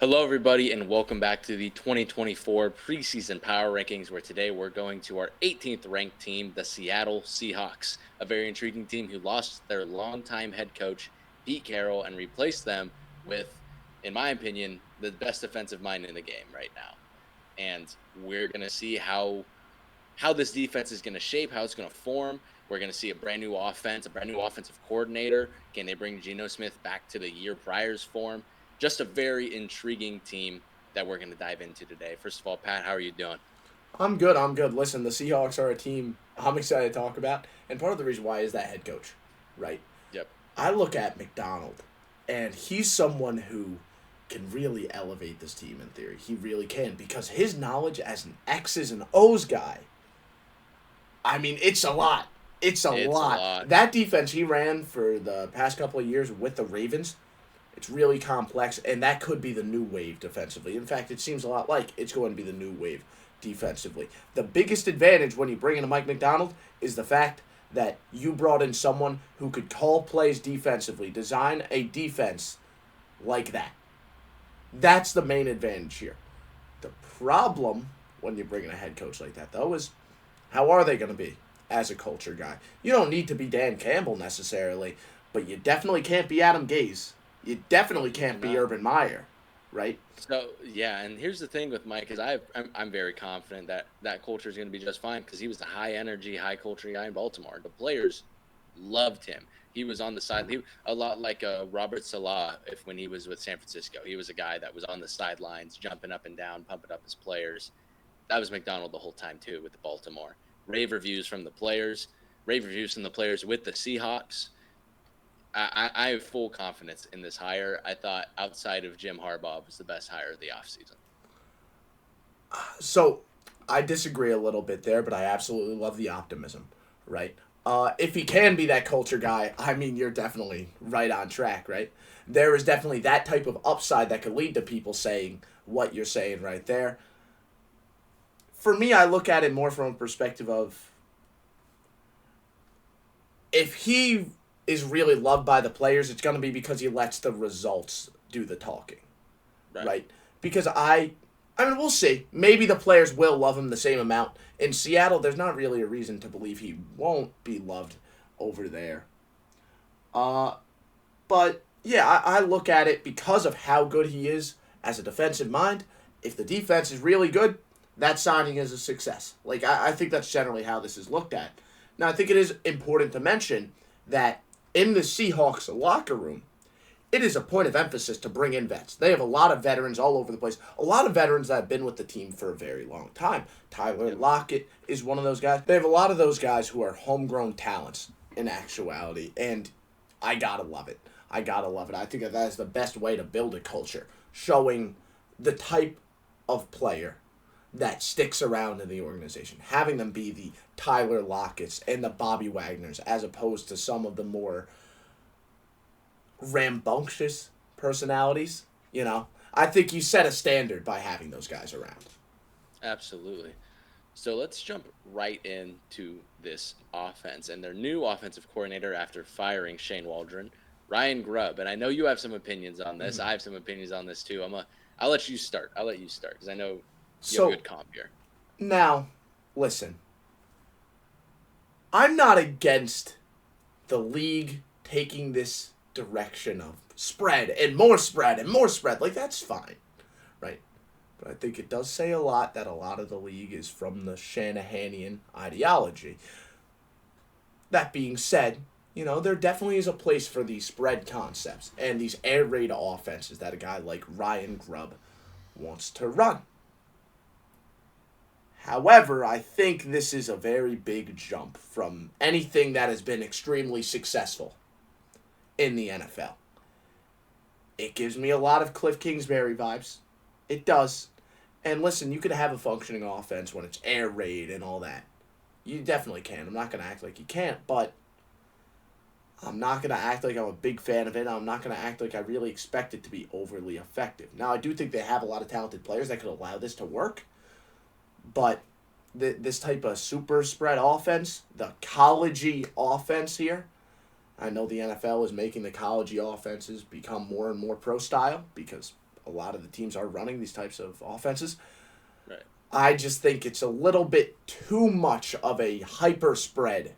Hello, everybody, and welcome back to the 2024 preseason power rankings, where today we're going to our 18th ranked team, the Seattle Seahawks, a very intriguing team who lost their longtime head coach, Pete Carroll, and replaced them with, in my opinion, the best defensive mind in the game right now. And we're going to see how this defense is going to shape, how it's going to form. We're going to see a brand new offense, a brand new offensive coordinator. Can they bring Geno Smith back to the year prior's form? Just a very intriguing team that we're going to dive into today. First of all, Pat, how are you doing? I'm good. I'm good. Listen, the Seahawks are a team I'm excited to talk about, and part of the reason why is that head coach, right? Yep. I look at McDonald, and he's someone who can really elevate this team in theory. He really can because his knowledge as an X's and O's guy. I mean, it's a lot. It's a It's a lot. lot. That defense he ran for the past couple of years with the Ravens, it's really complex, and that could be the new wave defensively. In fact, it seems a lot like it's going to be the new wave defensively. The biggest advantage when you bring in a Mike McDonald is the fact that you brought in someone who could call plays defensively, design a defense like that. That's the main advantage here. The problem when you bring in a head coach like that, though, is how are they going to be as a culture guy? You don't need to be Dan Campbell necessarily, but you definitely can't be Adam Gase. You definitely You can't be cannot. Urban Meyer, right? So yeah, and here's the thing with Mike is I'm very confident that that culture is going to be just fine because he was the high energy, high culture guy in Baltimore. The players loved him. He was on the side, a lot like Robert Salah. If when he was with San Francisco, he was a guy that was on the sidelines, jumping up and down, pumping up his players. That was McDonald the whole time too with the Baltimore. Rave reviews from the players, rave reviews from the players with the Seahawks. I have full confidence in this hire. I thought outside of Jim Harbaugh was the best hire of the offseason. So I disagree a little bit there, but I absolutely love the optimism, right? If he can be that culture guy, I mean, you're definitely right on track, right? There is definitely that type of upside that could lead to people saying what you're saying right there. For me, I look at it more from a perspective of if he is really loved by the players, it's going to be because he lets the results do the talking, Right. right? Because I mean, we'll see. Maybe the players will love him the same amount. In Seattle, there's not really a reason to believe he won't be loved over there. Uh, but yeah, I look at it because of how good he is as a defensive mind. If the defense is really good, that signing is a success. Like I think that's generally how this is looked at. Now, I think it is important to mention that in the Seahawks locker room, it is a point of emphasis to bring in vets. They have a lot of veterans all over the place. A lot of veterans that have been with the team for a very long time. Tyler Yep. Lockett is one of those guys. They have a lot of those guys who are homegrown talents in actuality, and I gotta love it. I gotta love it. I think that is the best way to build a culture, showing the type of player that sticks around in the organization, having them be the Tyler Lockett's and the Bobby Wagners, as opposed to some of the more rambunctious personalities. I think you set a standard by having those guys around. Absolutely. So let's jump right into this offense and their new offensive coordinator after firing Shane Waldron, Ryan Grubb. And I know you have some opinions on this. I have some opinions on this too. I'll let you start. I'll let you start because I know you have a So good comp here. now, listen, I'm not against the league taking this direction of spread and more spread and more spread. Like, that's fine, right? But I think it does say a lot that a lot of the league is from the Shanahanian ideology. That being said, there definitely is a place for these spread concepts and these air raid offenses that a guy like Ryan Grubb wants to run. However, I think this is a very big jump from anything that has been extremely successful in the NFL. It gives me a lot of Cliff Kingsbury vibes. It does. And listen, you could have a functioning offense when it's air raid and all that. You definitely can. I'm not going to act like you can't, but I'm not going to act like I'm a big fan of it. I'm not going to act like I really expect it to be overly effective. Now, I do think they have a lot of talented players that could allow this to work, but this type of super spread offense, the collegey offense here, I know the NFL is making the collegey offenses become more and more pro style because a lot of the teams are running these types of offenses. Right. I just think it's a little bit too much of a hyper spread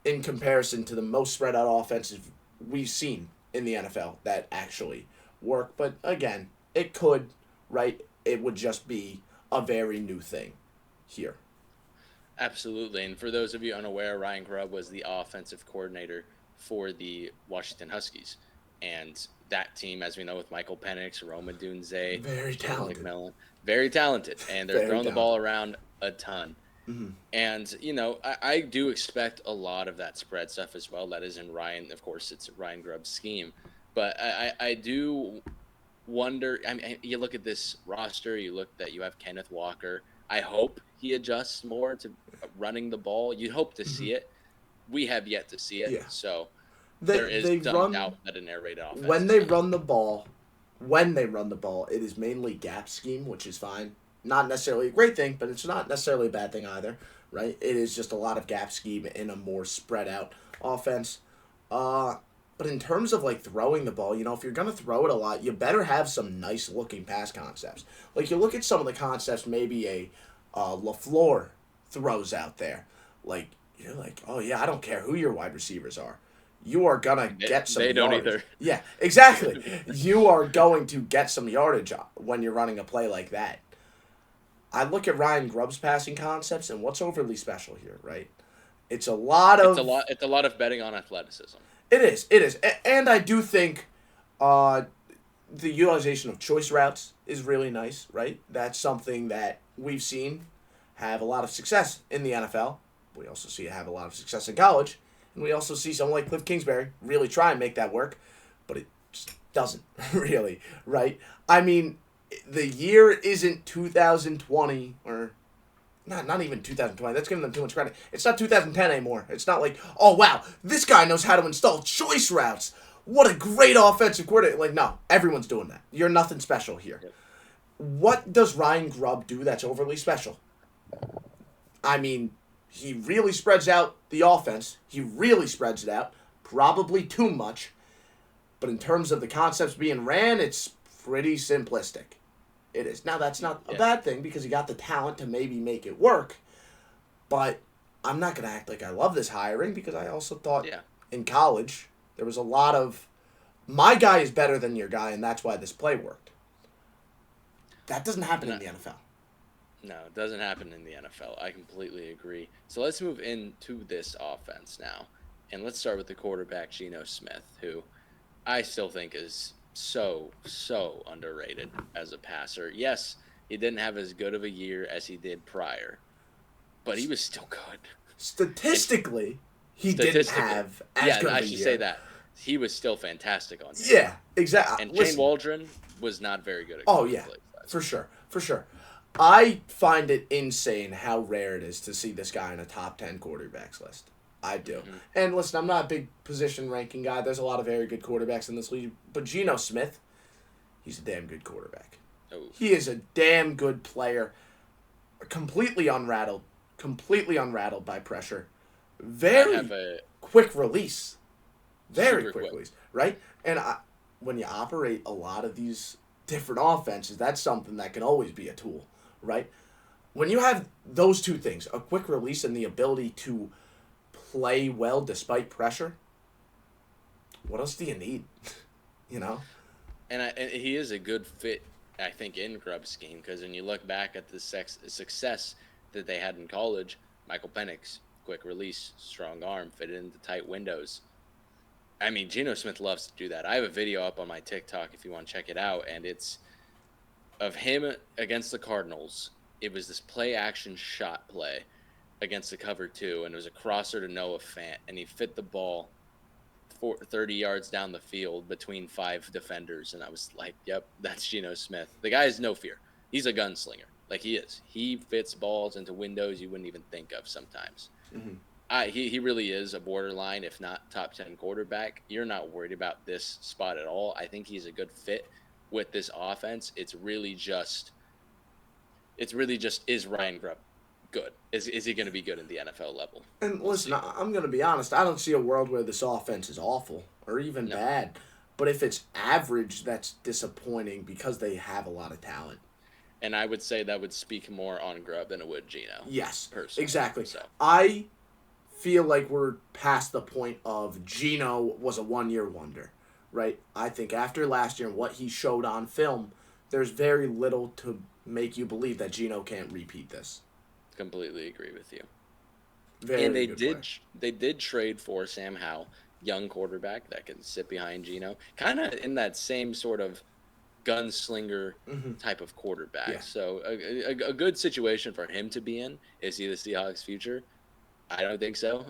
in comparison to the most spread out offenses we've seen in the NFL that actually work. But again, it could, right? It would just be a very new thing here. Absolutely. And for those of you unaware, Ryan Grubb was the offensive coordinator for the Washington Huskies. And that team, as we know, with Michael Penix, Roma Dunze, Very Jalen talented. McMillan, very talented. And they're Very throwing the talented. ball around a ton. Mm-hmm. And, I do expect a lot of that spread stuff as well. That is in Ryan. Of course, it's Ryan Grubb's scheme. But I do wonder. I mean, you look at this roster, you look that you have Kenneth Walker. I hope he adjusts more to running the ball. You'd hope to see it. We have yet to see it. Yeah. So there is They some run doubt that an air raid offense when is they gonna- run the ball. When they run the ball, it is mainly gap scheme, which is fine. Not necessarily a great thing, but it's not necessarily a bad thing either, right? It is just a lot of gap scheme in a more spread out offense. But in terms of like throwing the ball, if you're gonna throw it a lot, you better have some nice looking pass concepts. Like you look at some of the concepts, maybe a LaFleur throws out there. Like you're like, oh yeah, I don't care who your wide receivers are. You are gonna get some. They don't yardage. either. Yeah, exactly. You are going to get some yardage when you're running a play like that. I look at Ryan Grubb's passing concepts, and what's overly special here, right? It's a lot of. It's a lot of betting on athleticism. It is, and I do think, the utilization of choice routes is really nice, right? That's something that we've seen have a lot of success in the NFL. We also see it have a lot of success in college. And we also see someone like Cliff Kingsbury really try and make that work, but it just doesn't really, right? I mean, the year isn't 2020 or not even 2020. That's giving them too much credit. It's not 2010 anymore. It's not like, oh wow, this guy knows how to install choice routes. What a great offensive coordinator. Like, no, everyone's doing that. You're nothing special here. Yep. What does Ryan Grubb do that's overly special? I mean, he really spreads out the offense. He really spreads it out. Probably too much. But in terms of the concepts being ran, it's pretty simplistic. It is. Now, that's not a bad thing because he got the talent to maybe make it work. But I'm not going to act like I love this hiring because I also thought in college there was a lot of, my guy is better than your guy, and that's why this play worked. That doesn't happen in the NFL. No, it doesn't happen in the NFL. I completely agree. So let's move into this offense now. And let's start with the quarterback, Geno Smith, who I still think is so underrated as a passer. Yes, he didn't have as good of a year as he did prior, but he was still good. Statistically, he didn't have as good of a year. I should say that. He was still fantastic on him. Yeah, exactly. And Shane Waldron was not very good at for sure. I find it insane how rare it is to see this guy in a top 10 quarterbacks list. I do. Mm-hmm. And listen, I'm not a big position ranking guy. There's a lot of very good quarterbacks in this league. But Geno Smith, he's a damn good quarterback. Oh. He is a damn good player. Completely unrattled by pressure. Very quick release. Very quick release, right? And when you operate a lot of these different offenses, that's something that can always be a tool, right? When you have those two things, a quick release and the ability to play well despite pressure, what else do you need? And he is a good fit, I think, in Grubb's scheme, because when you look back at the success that they had in college, Michael Penix, quick release, strong arm, fit into tight windows. I mean, Geno Smith loves to do that. I have a video up on my TikTok if you want to check it out, and it's of him against the Cardinals. It was this play-action shot play against the cover 2, and it was a crosser to Noah Fant, and he fit the ball 30 yards down the field between 5 defenders, and I was like, yep, that's Geno Smith. The guy has no fear. He's a gunslinger. Like, he is. He fits balls into windows you wouldn't even think of sometimes. Mm-hmm. He really is a borderline, if not top 10 quarterback. You're not worried about this spot at all. I think he's a good fit with this offense. It's really just is Ryan Grubb good? Is he going to be good at the NFL level? And listen, I'm going to be honest. I don't see a world where this offense is awful or even bad. But if it's average, that's disappointing because they have a lot of talent. And I would say that would speak more on Grubb than it would Geno. Yes, Personally. exactly. So I feel like we're past the point of Geno was a 1-year wonder, right? I think after last year and what he showed on film, there's very little to make you believe that Geno can't repeat this. completely agree with you. Very And good player. they did trade for Sam Howell, young quarterback that can sit behind Geno, kind of in that same sort of gunslinger type of quarterback. Yeah. So a good situation for him to be in. Is he the Seahawks' future? I don't think so,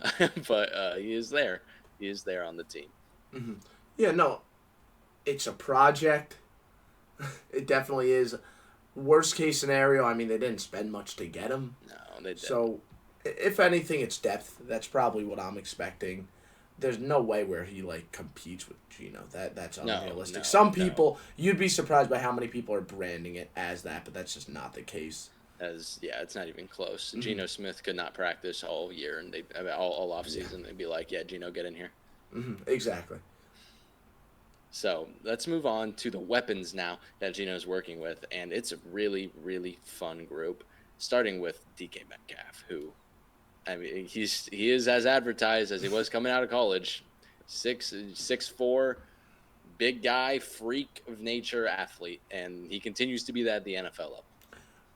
but he is there. He is there on the team. Yeah, no, it's a project. It definitely is. Worst case scenario, I mean, they didn't spend much to get him. No, they didn't. So, if anything, it's depth. That's probably what I'm expecting. There's no way where he like competes with Geno. That's unrealistic. No, Some people, you'd be surprised by how many people are branding it as that, but that's just not the case. It's not even close. Geno Smith could not practice all year, and all off season. They'd be like, "Yeah, Geno, get in here." Exactly. So let's move on to the weapons now that Geno's working with, and it's a really, really fun group. Starting with DK Metcalf, who, I mean, he is as advertised as he was coming out of college, 6'4", big guy, freak of nature athlete, and he continues to be that at the NFL level.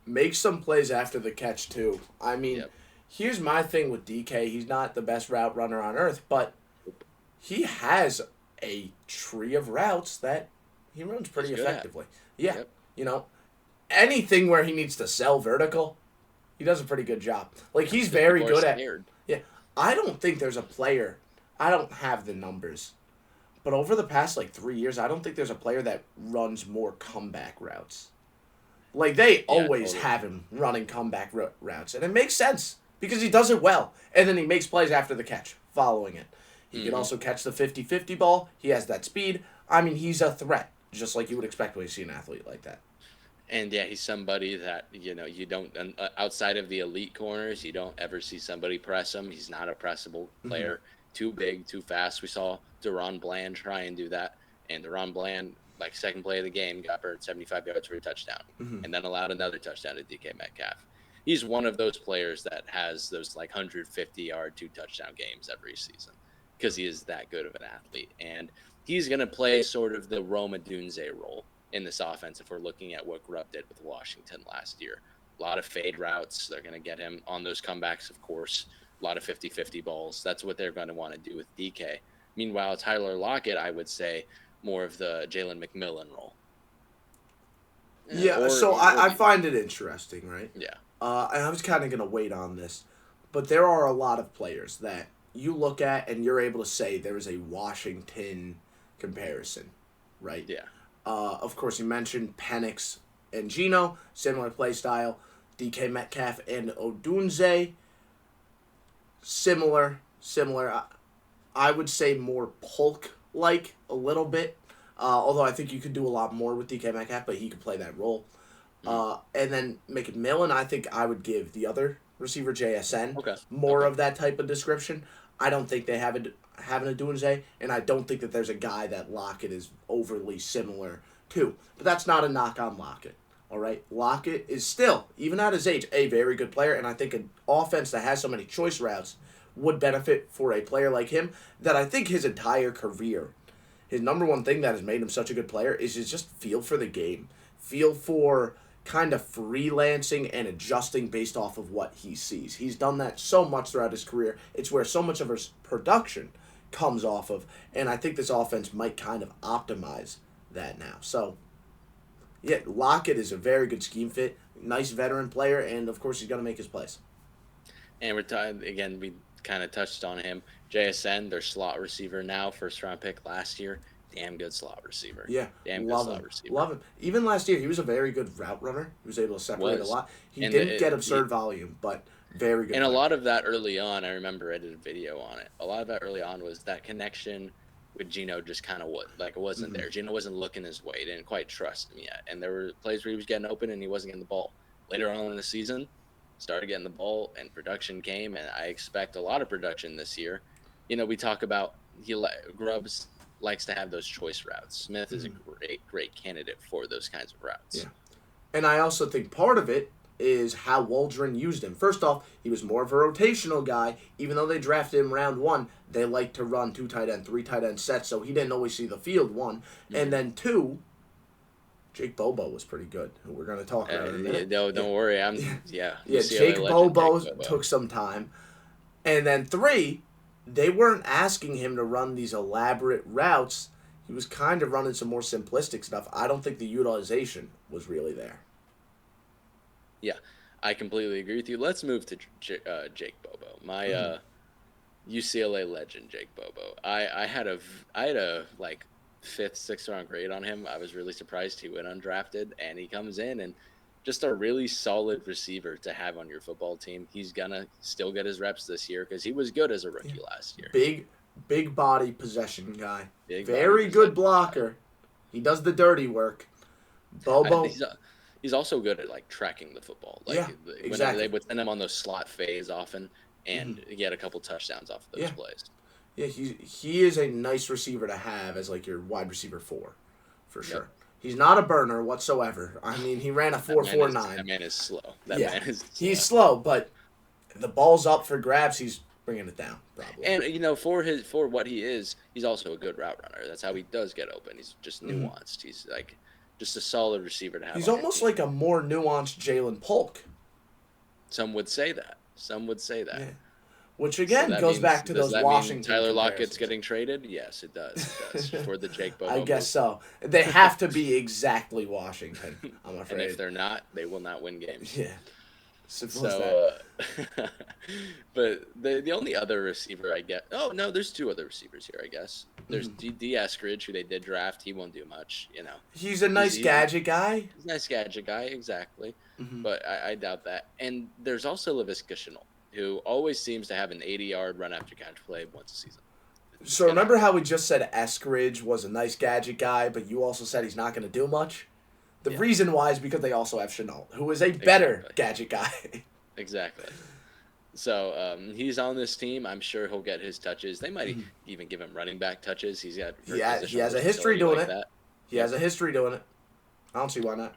Makes some plays after the catch too. I mean, here's my thing with DK. He's not the best route runner on earth, but he has a tree of routes that he runs pretty effectively. Yeah. Anything where he needs to sell vertical, he does a pretty good job. Like, he's very good at. Yeah. I don't think there's a player. I don't have the numbers. But over the past, 3 years, I don't think there's a player that runs more comeback routes. Like, they always have him running comeback routes. And it makes sense because he does it well. And then he makes plays after the catch, following it. He can also catch the 50-50 ball. He has that speed. I mean, he's a threat, just like you would expect when you see an athlete like that. And yeah, he's somebody that, you don't, outside of the elite corners, you don't ever see somebody press him. He's not a pressable player. Too big, too fast. We saw Deron Bland try and do that. And Deron Bland, second play of the game, got burned 75 yards for a touchdown. And then allowed another touchdown to DK Metcalf. He's one of those players that has those 150-yard, 2-touchdown games every season, because he is that good of an athlete. And he's going to play sort of the Rome Odunze role in this offense if we're looking at what Grubb did with Washington last year. A lot of fade routes. They're going to get him on those comebacks, of course. A lot of 50-50 balls. That's what they're going to want to do with DK. Meanwhile, Tyler Lockett, I would say, more of the Jalen McMillan role. Yeah, I find it interesting, right? Yeah. And I was kind of going to wait on this. But there are a lot of players that you look at and you're able to say there is a Washington comparison, right? Yeah. Of course, you mentioned Penix and Geno, similar play style. DK Metcalf and Odunze, similar. I would say more Polk-like a little bit. Although I think you could do a lot more with DK Metcalf, but he could play that role. And then McMillan, I think I would give the other receiver, JSN, more of that type of description. I don't think they have an Odunze, and I don't think that there's a guy that Lockett is overly similar to. But that's not a knock on Lockett. All right, Lockett is still, even at his age, a very good player, and I think an offense that has so many choice routes would benefit for a player like him that I think his entire career, his number one thing that has made him such a good player is his just feel for the game, feel for kind of freelancing and adjusting based off of what he sees. He's done that so much throughout his career. It's where so much of his production comes off of, and I think this offense might kind of optimize that now. So, yeah, Lockett is a very good scheme fit, nice veteran player, and of course he's going to make his plays. And we kind of touched on him. JSN, their slot receiver now, first round pick last year. Damn good slot receiver. Yeah, damn good slot receiver. Love him. Even last year, he was a very good route runner. He was able to separate a lot. He didn't get absurd volume, but very good. And a lot of that early on, I remember I did a video on it. A lot of that early on was that connection with Geno just kind of it wasn't there. Geno wasn't looking his way. He didn't quite trust him yet. And there were plays where he was getting open and he wasn't getting the ball. Later on in the season, started getting the ball and production came, and I expect a lot of production this year. We talk about Grubb's likes to have those choice routes. Smith is a great candidate for those kinds of routes. Yeah. And I also think part of it is how Waldron used him. First off, he was more of a rotational guy. Even though they drafted him round 1, they like to run 2 tight end, 3 tight end sets, so he didn't always see the field, 1. And then 2, Jake Bobo was pretty good, who we're going to talk about in a minute. No, don't worry. Jake Bobo took some time. And then 3, they weren't asking him to run these elaborate routes. He was kind of running some more simplistic stuff. I don't think the utilization was really there. Yeah, I completely agree with you. Let's move to Jake Bobo, my UCLA legend, Jake Bobo. I had a 5th, 6th round grade on him. I was really surprised he went undrafted, and he comes in and just a really solid receiver to have on your football team. He's gonna still get his reps this year because he was good as a rookie last year. Big body possession guy. Very good blocker. He does the dirty work. Bobo. He's also good at tracking the football. Exactly. They would send him on those slot fades often, and he had a couple touchdowns off of those plays. Yeah, he is a nice receiver to have as your wide receiver 4, for sure. Yep. He's not a burner whatsoever. I mean, he ran a 4.49. That man is slow. He's slow, but the ball's up for grabs. He's bringing it down, probably. And for what he is, he's also a good route runner. That's how he does get open. He's just nuanced. He's just a solid receiver to have. He's almost like a more nuanced Jalen Polk. Some would say that. Yeah. Which again goes back to those Washington. Tyler Lockett's getting traded? Yes, it does. For the Jake Bobo. I guess so. They have to be exactly Washington, I'm afraid. And if they're not, they will not win games. Yeah. But the only other receiver I get. Oh no, there's 2 other receivers here. I guess there's D. Eskridge, who they did draft. He won't do much, He's a nice gadget guy. He's a nice gadget guy, exactly. But I doubt that. And there's also Laviska Shenault, who always seems to have an 80-yard run after catch play once a season. So remember how we just said Eskridge was a nice gadget guy, but you also said he's not going to do much? The reason why is because they also have Shenault, who is a better gadget guy. Exactly. So he's on this team. I'm sure he'll get his touches. They might even give him running back touches. He has a history doing it. He has a history doing it. I don't see why not.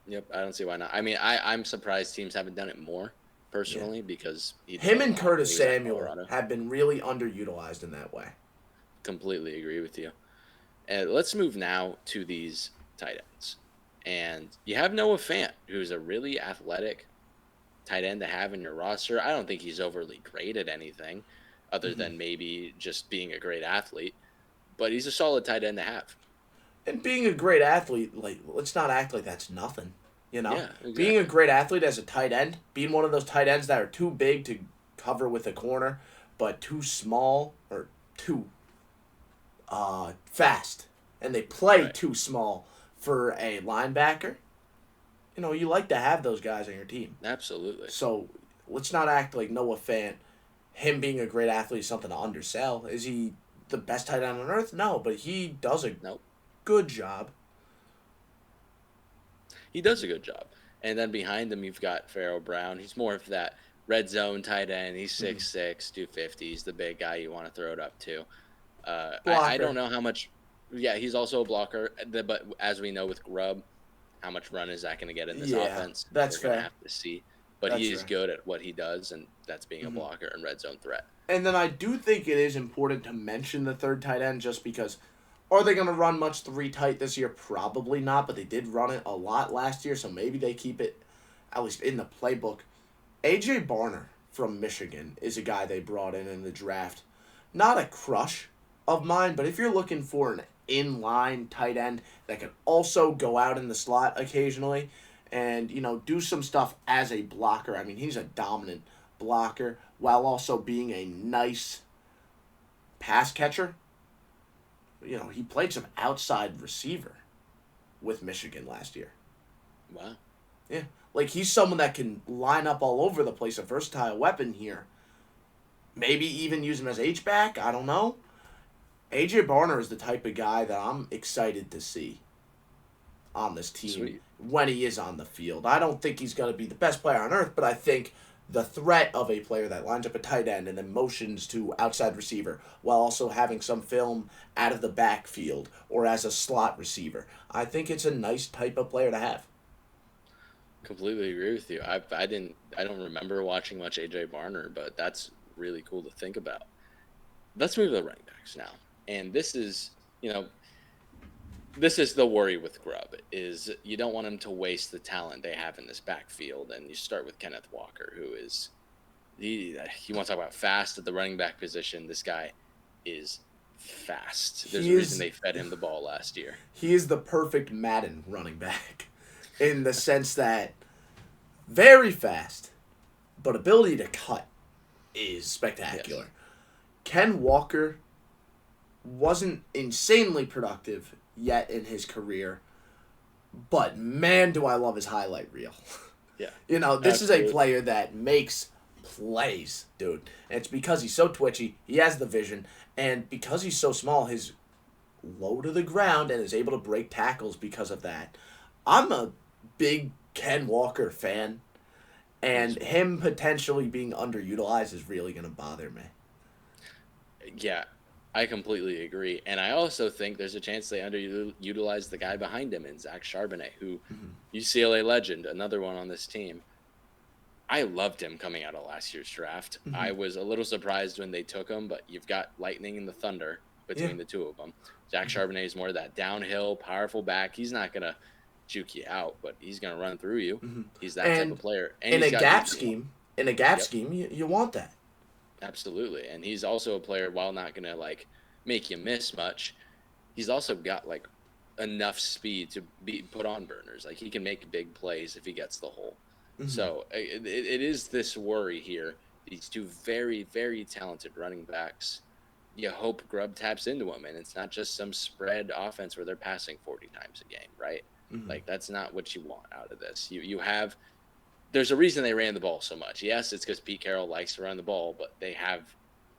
Yep, I don't see why not. I mean, I'm surprised teams haven't done it more, personally, because him and Curtis Samuel have been really underutilized in that way. Completely agree with you. And let's move now to these tight ends. And you have Noah Fant, who's a really athletic tight end to have in your roster. I don't think he's overly great at anything other than maybe just being a great athlete, but he's a solid tight end to have. And being a great athlete, let's not act like that's nothing, Yeah, exactly. Being a great athlete as a tight end, being one of those tight ends that are too big to cover with a corner, but too small or too fast, and they play too small for a linebacker, you like to have those guys on your team. Absolutely. So let's not act like Noah Fant, him being a great athlete, is something to undersell. Is he the best tight end on earth? No, but he does a good job. He does a good job. And then behind him, you've got Pharaoh Brown. He's more of that red zone tight end. He's 6'6", 250. He's the big guy you want to throw it up to. I don't know how much. Yeah, he's also a blocker. But as we know with Grubb, how much run is that going to get in this offense? That's We're fair. Going to have to see. But he is good at what he does, and that's being a blocker and red zone threat. And then I do think it is important to mention the third tight end just because are they going to run much 3 tight this year? Probably not, but they did run it a lot last year, so maybe they keep it at least in the playbook. A.J. Barner from Michigan is a guy they brought in the draft. Not a crush of mine, but if you're looking for an in-line tight end that can also go out in the slot occasionally and, do some stuff as a blocker. I mean, he's a dominant blocker while also being a nice pass catcher. He played some outside receiver with Michigan last year. Wow. Yeah. He's someone that can line up all over the place, a versatile weapon here. Maybe even use him as H-back, I don't know. A.J. Barner is the type of guy that I'm excited to see on this team when he is on the field. I don't think he's going to be the best player on earth, but I think the threat of a player that lines up a tight end and then motions to outside receiver while also having some film out of the backfield or as a slot receiver. I think it's a nice type of player to have. Completely agree with you. I don't remember watching much AJ Barner, but that's really cool to think about. Let's move to the running backs now. And this is, this is the worry with Grubb is you don't want him to waste the talent they have in this backfield. And you start with Kenneth Walker, who is you want to talk about fast at the running back position. This guy is fast. There's a reason they fed him the ball last year. He is the perfect Madden running back in the sense that very fast, but ability to cut is spectacular. Yes. Ken Walker wasn't insanely productive yet in his career, but man, do I love his highlight reel. Yeah. This Absolutely. Is a player that makes plays, dude. And it's because he's so twitchy, he has the vision, and because he's so small, he's low to the ground and is able to break tackles because of that. I'm a big Ken Walker fan, and him potentially being underutilized is really going to bother me. Yeah, I completely agree. And I also think there's a chance they underutilize the guy behind him in Zach Charbonnet, who UCLA legend, another one on this team. I loved him coming out of last year's draft. I was a little surprised when they took him, but you've got lightning and the thunder between the two of them. Zach Charbonnet is more of that downhill, powerful back. He's not going to juke you out, but he's going to run through you. He's that type of player. And in a gap scheme, you want that. Absolutely. And he's also a player, while not going to make you miss much, he's also got enough speed to be put on burners. He can make big plays if he gets the hole. So it is this worry here. These two very, very talented running backs. You hope Grubb taps into them, and it's not just some spread offense where they're passing 40 times a game, right? That's not what you want out of this. You have – there's a reason they ran the ball so much. Yes, it's because Pete Carroll likes to run the ball, but they have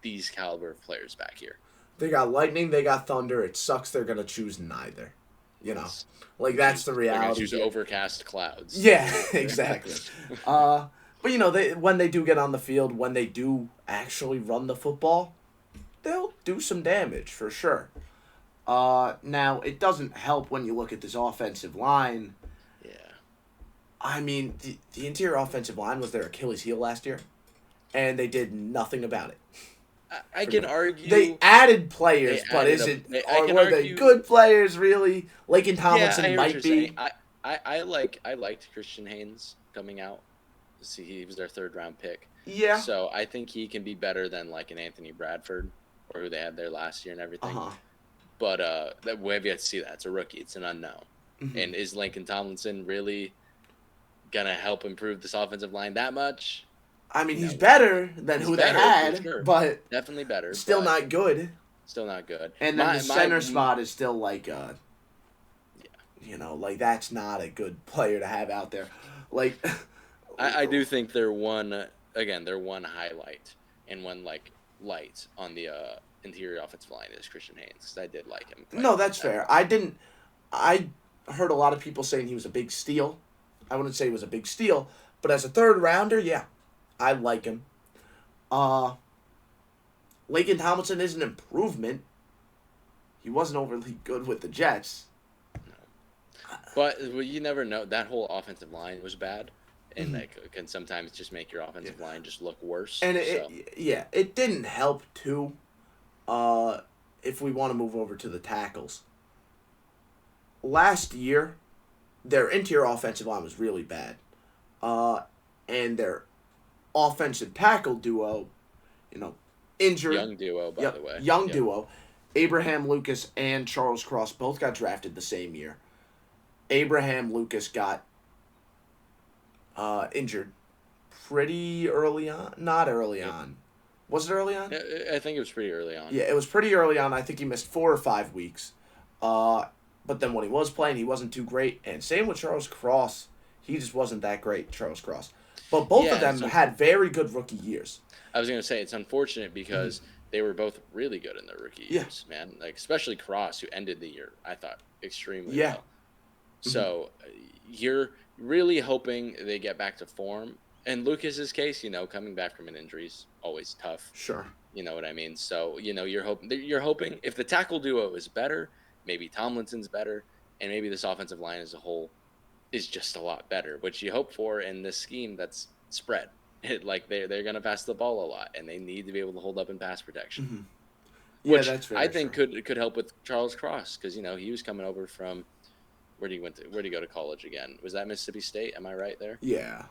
these caliber of players back here. They got lightning, they got thunder. It sucks they're going to choose neither. That's the reality. They're going to choose overcast clouds. Yeah, exactly. But, when they do get on the field, when they do actually run the football, they'll do some damage for sure. Now, it doesn't help when you look at this offensive line. Yeah. I mean, the interior offensive line was their Achilles heel last year, and they did nothing about it. I can argue they added players, but were they good players really? Laken Tomlinson might be. I liked Christian Haynes coming out. See, he was their third-round pick. Yeah. So I think he can be better than an Anthony Bradford or who they had there last year and everything. But we have yet to see that. It's a rookie. It's an unknown. And is Laken Tomlinson really gonna help improve this offensive line that much? I mean, he's better than who they had, sure. But definitely better. Still not good. Still not good. And then the center spot is still that's not a good player to have out there. I do think they're one highlight and one light on the interior offensive line is Christian Haynes, because I did like him. No, that's fair. I heard a lot of people saying he was a big steal. I wouldn't say he was a big steal, but as a third rounder, yeah. I like him. Laken Tomlinson is an improvement. He wasn't overly good with the Jets. No. But you never know. That whole offensive line was bad. And that can sometimes just make your offensive line just look worse. And it didn't help too. If we want to move over to the tackles. Last year, their interior offensive line was really bad. And their offensive tackle duo, injured. Young duo, by the way. Young duo. Abraham Lucas and Charles Cross both got drafted the same year. Abraham Lucas got injured pretty early on. Not early on. Was it early on? I think it was pretty early on. Yeah, it was pretty early on. I think he missed 4 or 5 weeks. But then when he was playing, he wasn't too great. And same with Charles Cross. He just wasn't that great, Charles Cross. But both of them had very good rookie years. I was going to say, it's unfortunate because they were both really good in their rookie years, man. Especially Cross, who ended the year, I thought, extremely well. So you're really hoping they get back to form in Lucas's case, coming back from an injury is always tough. Sure. You know what I mean? So, you're hoping if the tackle duo is better, maybe Tomlinson's better, and maybe this offensive line as a whole is just a lot better, which you hope for in this scheme that's spread. Like they're going to pass the ball a lot, and they need to be able to hold up in pass protection. Mm-hmm. Yeah, Which that's very I think true. could help with Charles Cross, because he was coming over from where did he go to college again? Was that Mississippi State? Am I right there? Yeah.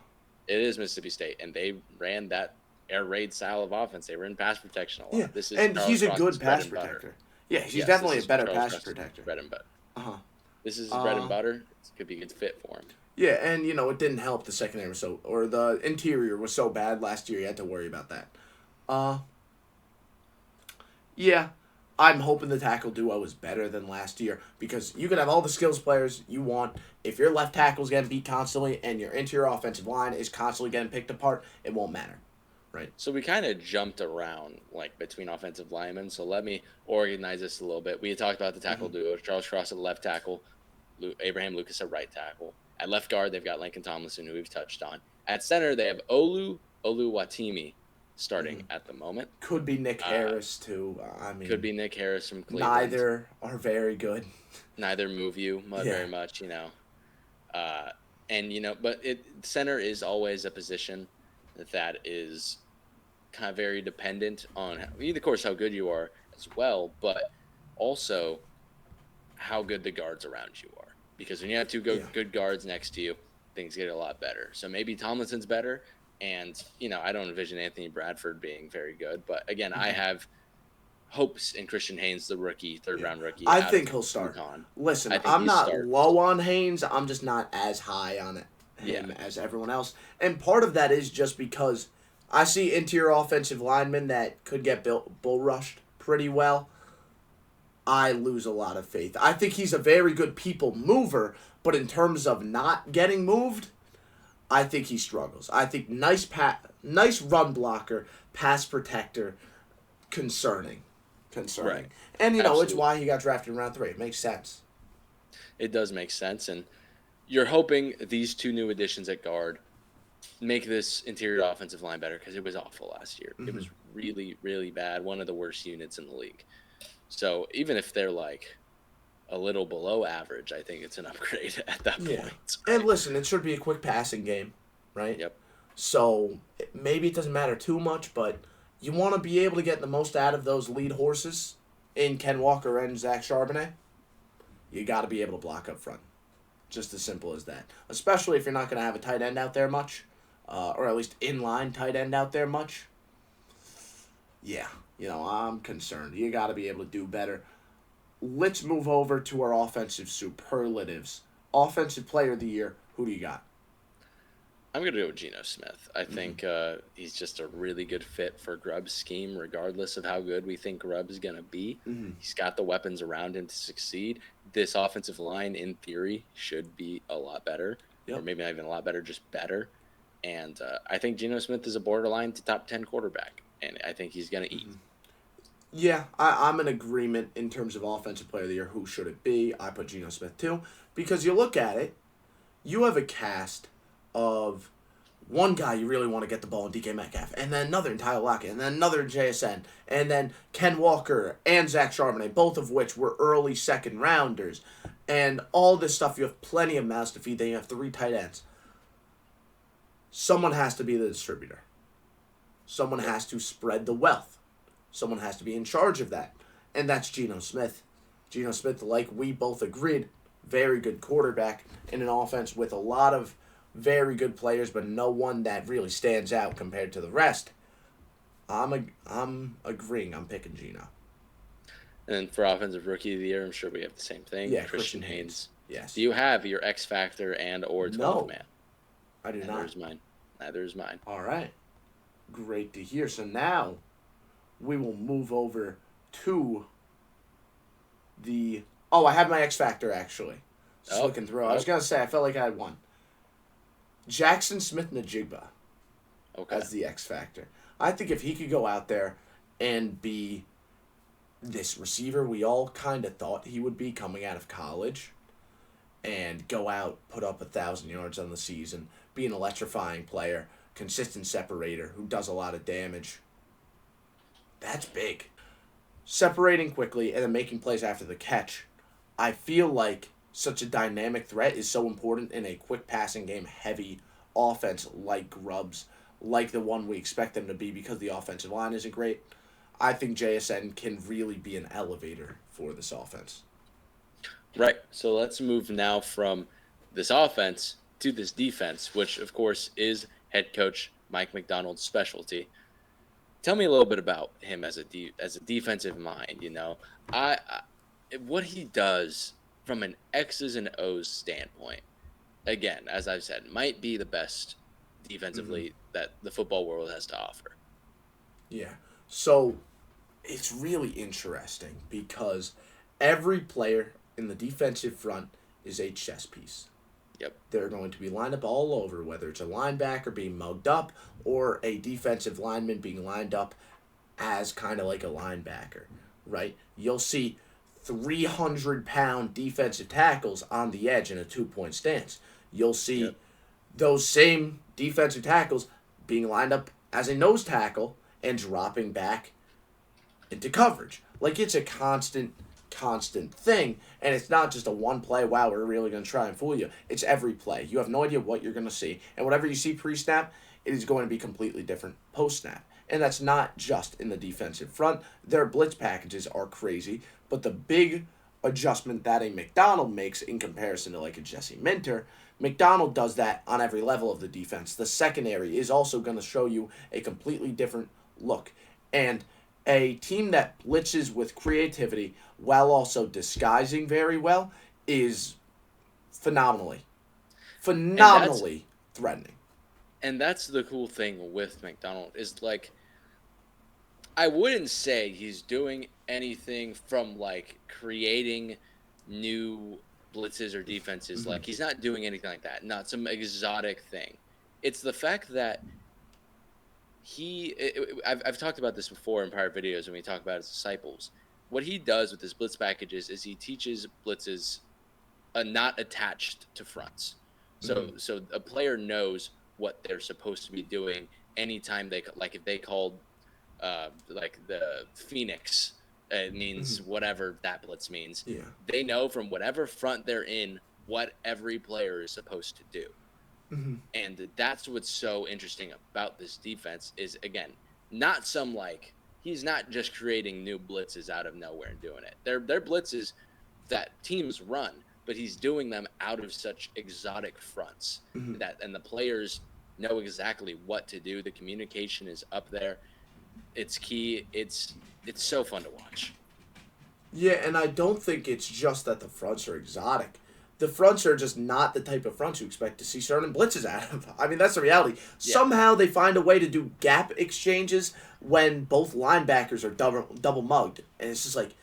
It is Mississippi State, and they ran that air raid style of offense. They were in pass protection a Yeah, lot. This is and Charles he's a Cross's good bread pass and butter. protector. Yeah, he's Yes, this definitely a is better Charles pass Cross's protector. bread and butter. Uh-huh. This is his bread and butter. It could be a good fit for him. Yeah, and it didn't help the secondary or the interior was so bad last year. You had to worry about that. Yeah, I'm hoping the tackle duo is better than last year because you can have all the skills players you want. If your left tackle's getting beat constantly and your interior offensive line is constantly getting picked apart, it won't matter, right? So we kind of jumped around between offensive linemen. So let me organize this a little bit. We had talked about the tackle duo: Charles Cross at left tackle, Abraham Lucas at right tackle. At left guard, they've got Lincoln Tomlinson, who we've touched on. At center, they have Oluwatimi starting at the moment. Could be Nick Harris too. Could be Nick Harris from Cleveland. Neither are very good. Neither move you very much, but center is always a position that is kind of very dependent on, of course, how good you are as well, but also how good the guards around you are. Because when you have two good guards next to you, things get a lot better. So maybe Tomlinson's better, and I don't envision Anthony Bradford being very good. But again, I have hopes in Christian Haynes, the rookie, third-round rookie. I think he'll start. Listen, I'm not low on Haynes. I'm just not as high on him as everyone else. And part of that is just because I see interior offensive linemen that could get bull rushed pretty well. I lose a lot of faith. I think he's a very good people mover, but in terms of not getting moved, I think he struggles. I think nice run blocker, pass protector, concerning. Right. And it's why he got drafted in round 3. It makes sense. It does make sense, and you're hoping these two new additions at guard make this interior offensive line better, because it was awful last year. It was really, really bad. One of the worst units in the league. So even if they're a little below average, I think it's an upgrade at that point. Right? And listen, it should be a quick passing game, right? Yep. So maybe it doesn't matter too much, but you want to be able to get the most out of those lead horses in Ken Walker and Zach Charbonnet. You got to be able to block up front. Just as simple as that. Especially if you're not going to have a tight end out there much, or at least inline tight end out there much. Yeah. I'm concerned. You got to be able to do better. Let's move over to our offensive superlatives. Offensive player of the year, who do you got? I'm going to go with Geno Smith. I think he's just a really good fit for Grubb's scheme, regardless of how good we think Grubb is going to be. He's got the weapons around him to succeed. This offensive line, in theory, should be a lot better. Or maybe not even a lot better, just better. And I think Geno Smith is a borderline to top 10 quarterback, and I think he's going to eat. Yeah, I'm in agreement in terms of offensive player of the year. Who should it be? I put Geno Smith too. Because you look at it, you have a cast of one guy you really want to get the ball in DK Metcalf, and then another in Tyler Lockett, and then another in JSN, and then Ken Walker and Zach Charbonnet, both of which were early second rounders. And all this stuff, you have plenty of mouths to feed. Then you have 3 tight ends. Someone has to be the distributor. Someone has to spread the wealth. Someone has to be in charge of that. And that's Geno Smith. Geno Smith, like we both agreed, very good quarterback in an offense with a lot of very good players, but no one that really stands out compared to the rest. I'm agreeing. I'm picking Geno. And then for Offensive Rookie of the Year, I'm sure we have the same thing. Yeah, Christian Haynes. Yes. Do you have your X Factor and or 12 man? I do not. Neither is mine. All right. Great to hear. So now we will move over to the... Oh, I have my X Factor, actually. Just looking through. I was going to say, I felt like I had one. Jackson Smith-Njigba as the X Factor. I think if he could go out there and be this receiver we all kind of thought he would be coming out of college and go out, put up 1,000 yards on the season, be an electrifying player, consistent separator who does a lot of damage. That's big. Separating quickly and then making plays after the catch. I feel like such a dynamic threat is so important in a quick passing game heavy offense like Grubbs, like the one we expect them to be because the offensive line isn't great. I think JSN can really be an elevator for this offense. Right. So let's move now from this offense to this defense, which of course is head coach Mike Macdonald's specialty. Tell me a little bit about him as a defensive mind. I what he does from an X's and O's standpoint. Again, as I've said, might be the best defensively that the football world has to offer. Yeah. So it's really interesting because every player in the defensive front is a chess piece. Yep. They're going to be lined up all over, whether it's a linebacker being mugged up or a defensive lineman being lined up as kind of like a linebacker, right? You'll see 300-pound defensive tackles on the edge in a 2-point stance. You'll see those same defensive tackles being lined up as a nose tackle and dropping back into coverage. Like, it's a constant thing, and it's not just a one play, wow, we're really going to try and fool you. It's every play. You have no idea what you're going to see, and whatever you see pre-snap, it is going to be completely different post-snap. And that's not just in the defensive front. Their blitz packages are crazy, but the big adjustment that a McDonald makes in comparison to like a Jesse Minter, McDonald does that on every level of the defense. The secondary is also going to show you a completely different look. And a team that blitzes with creativity while also disguising very well is phenomenally threatening. And that's the cool thing with McDonald is, like, I wouldn't say he's doing anything from, like, creating new blitzes or defenses. Like, he's not doing anything like that. Not some exotic thing. It's the fact that I've talked about this before in prior videos when we talk about his disciples. What he does with his blitz packages is he teaches blitzes not attached to fronts. So a player knows what they're supposed to be doing anytime if they called like the Phoenix, it means whatever that blitz means. Yeah. They know from whatever front they're in what every player is supposed to do. And that's what's so interesting about this defense is, again, not some he's not just creating new blitzes out of nowhere and doing it. They're blitzes that teams run, but he's doing them out of such exotic fronts and the players know exactly what to do. The communication is up there. It's key. It's so fun to watch. Yeah, and I don't think it's just that the fronts are exotic. The fronts are just not the type of fronts you expect to see certain blitzes out of. I mean, that's the reality. Yeah. Somehow they find a way to do gap exchanges when both linebackers are double mugged. And it's just like,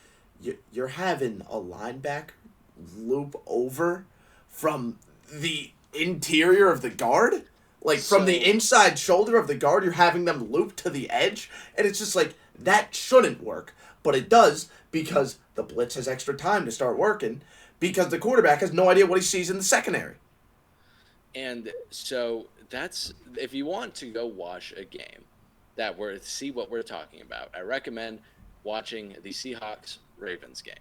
you're having a linebacker loop over from the interior of the guard? Like, from the inside shoulder of the guard, you're having them loop to the edge? And it's just like, that shouldn't work. But it does because the blitz has extra time to start working. Because the quarterback has no idea what he sees in the secondary. And so that's, if you want to go watch a game see what we're talking about, I recommend watching the Seahawks-Ravens game.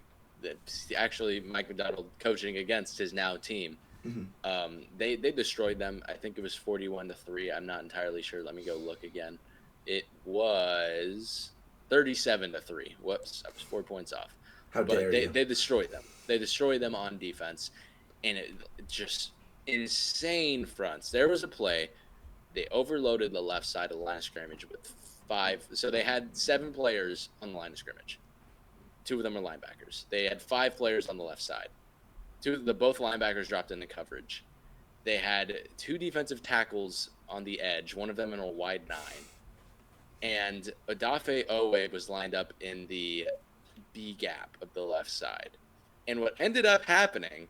Actually, Mike Macdonald coaching against his now team. They destroyed them. I think it was 41-3. I'm not entirely sure. Let me go look again. It was 37-3. Whoops, I was 4 points off. How dare you? They destroyed them. They destroyed them on defense, and it just insane fronts. There was a play. They overloaded the left side of the line of scrimmage with 5. So they had 7 players on the line of scrimmage. 2 of them were linebackers. They had 5 players on the left side. Both linebackers dropped into coverage. They had 2 defensive tackles on the edge, one of them in a wide 9. And Odafe Owe was lined up in the B gap of the left side. And what ended up happening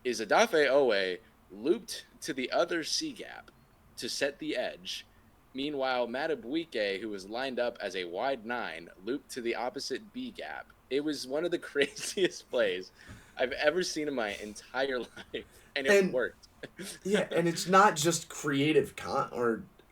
is Odafe Owe looped to the other C gap to set the edge. Meanwhile, Matabuike, who was lined up as a wide 9, looped to the opposite B gap. It was one of the craziest plays I've ever seen in my entire life, and it worked. Yeah, and it's not just creative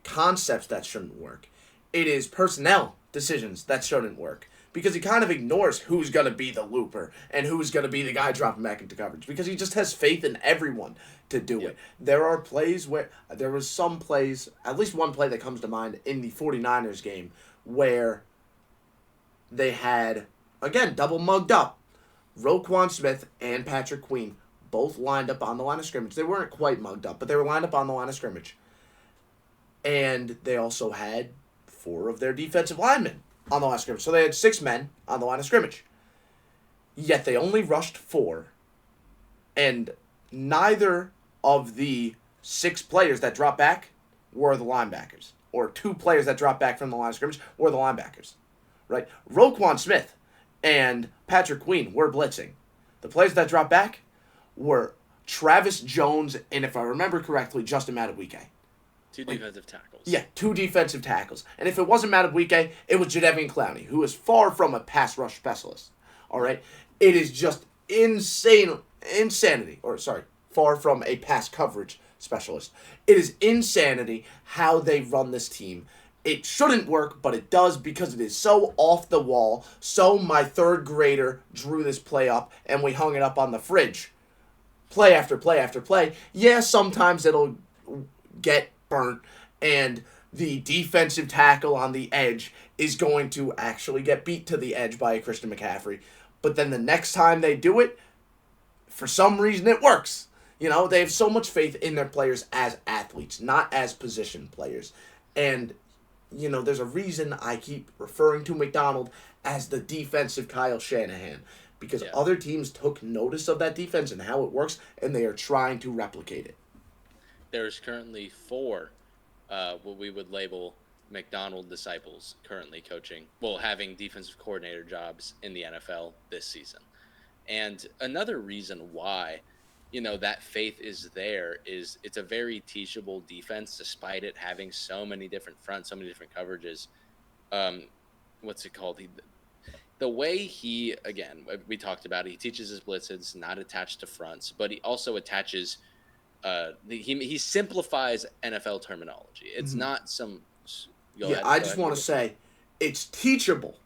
concepts that shouldn't work. It is personnel decisions that shouldn't work. Because he kind of ignores who's going to be the looper and who's going to be the guy dropping back into coverage. Because he just has faith in everyone to do it. There are plays where, there was some plays, at least one play that comes to mind in the 49ers game, where they had, again, double mugged up. Roquan Smith and Patrick Queen both lined up on the line of scrimmage. They weren't quite mugged up, but they were lined up on the line of scrimmage. And they also had 4 of their defensive linemen on the line of scrimmage. So they had 6 men on the line of scrimmage. Yet they only rushed 4. And neither of the 6 players that dropped back were the linebackers. Or 2 players that dropped back from the line of scrimmage were the linebackers. Right? Roquan Smith and Patrick Queen were blitzing. The players that dropped back were Travis Jones and, if I remember correctly, Justin Madubuike. 2 defensive tackles. Yeah, 2 defensive tackles. And if it wasn't Madubuike, it was Jadeveon Clowney, who is far from a pass rush specialist. All right? It is just insanity. Far from a pass coverage specialist. It is insanity how they run this team. It shouldn't work, but it does because it is so off the wall. So my 3rd grader drew this play up, and we hung it up on the fridge. Play after play after play. Yeah, sometimes it'll get burnt, and the defensive tackle on the edge is going to actually get beat to the edge by a Christian McCaffrey. But then the next time they do it, for some reason it works. You know, they have so much faith in their players as athletes, not as position players. And, you know, there's a reason I keep referring to McDonald as the defensive Kyle Shanahan. Because other teams took notice of that defense and how it works, and they are trying to replicate it. There's currently 4 what we would label McDonald disciples currently coaching, having defensive coordinator jobs in the NFL this season. And another reason why, that faith is there is it's a very teachable defense, despite it having so many different fronts, so many different coverages. What's it called? The way he, again, we talked about it, he teaches his blitzes not attached to fronts, but he also attaches he simplifies NFL terminology. It's not some. I just want to say it's teachable,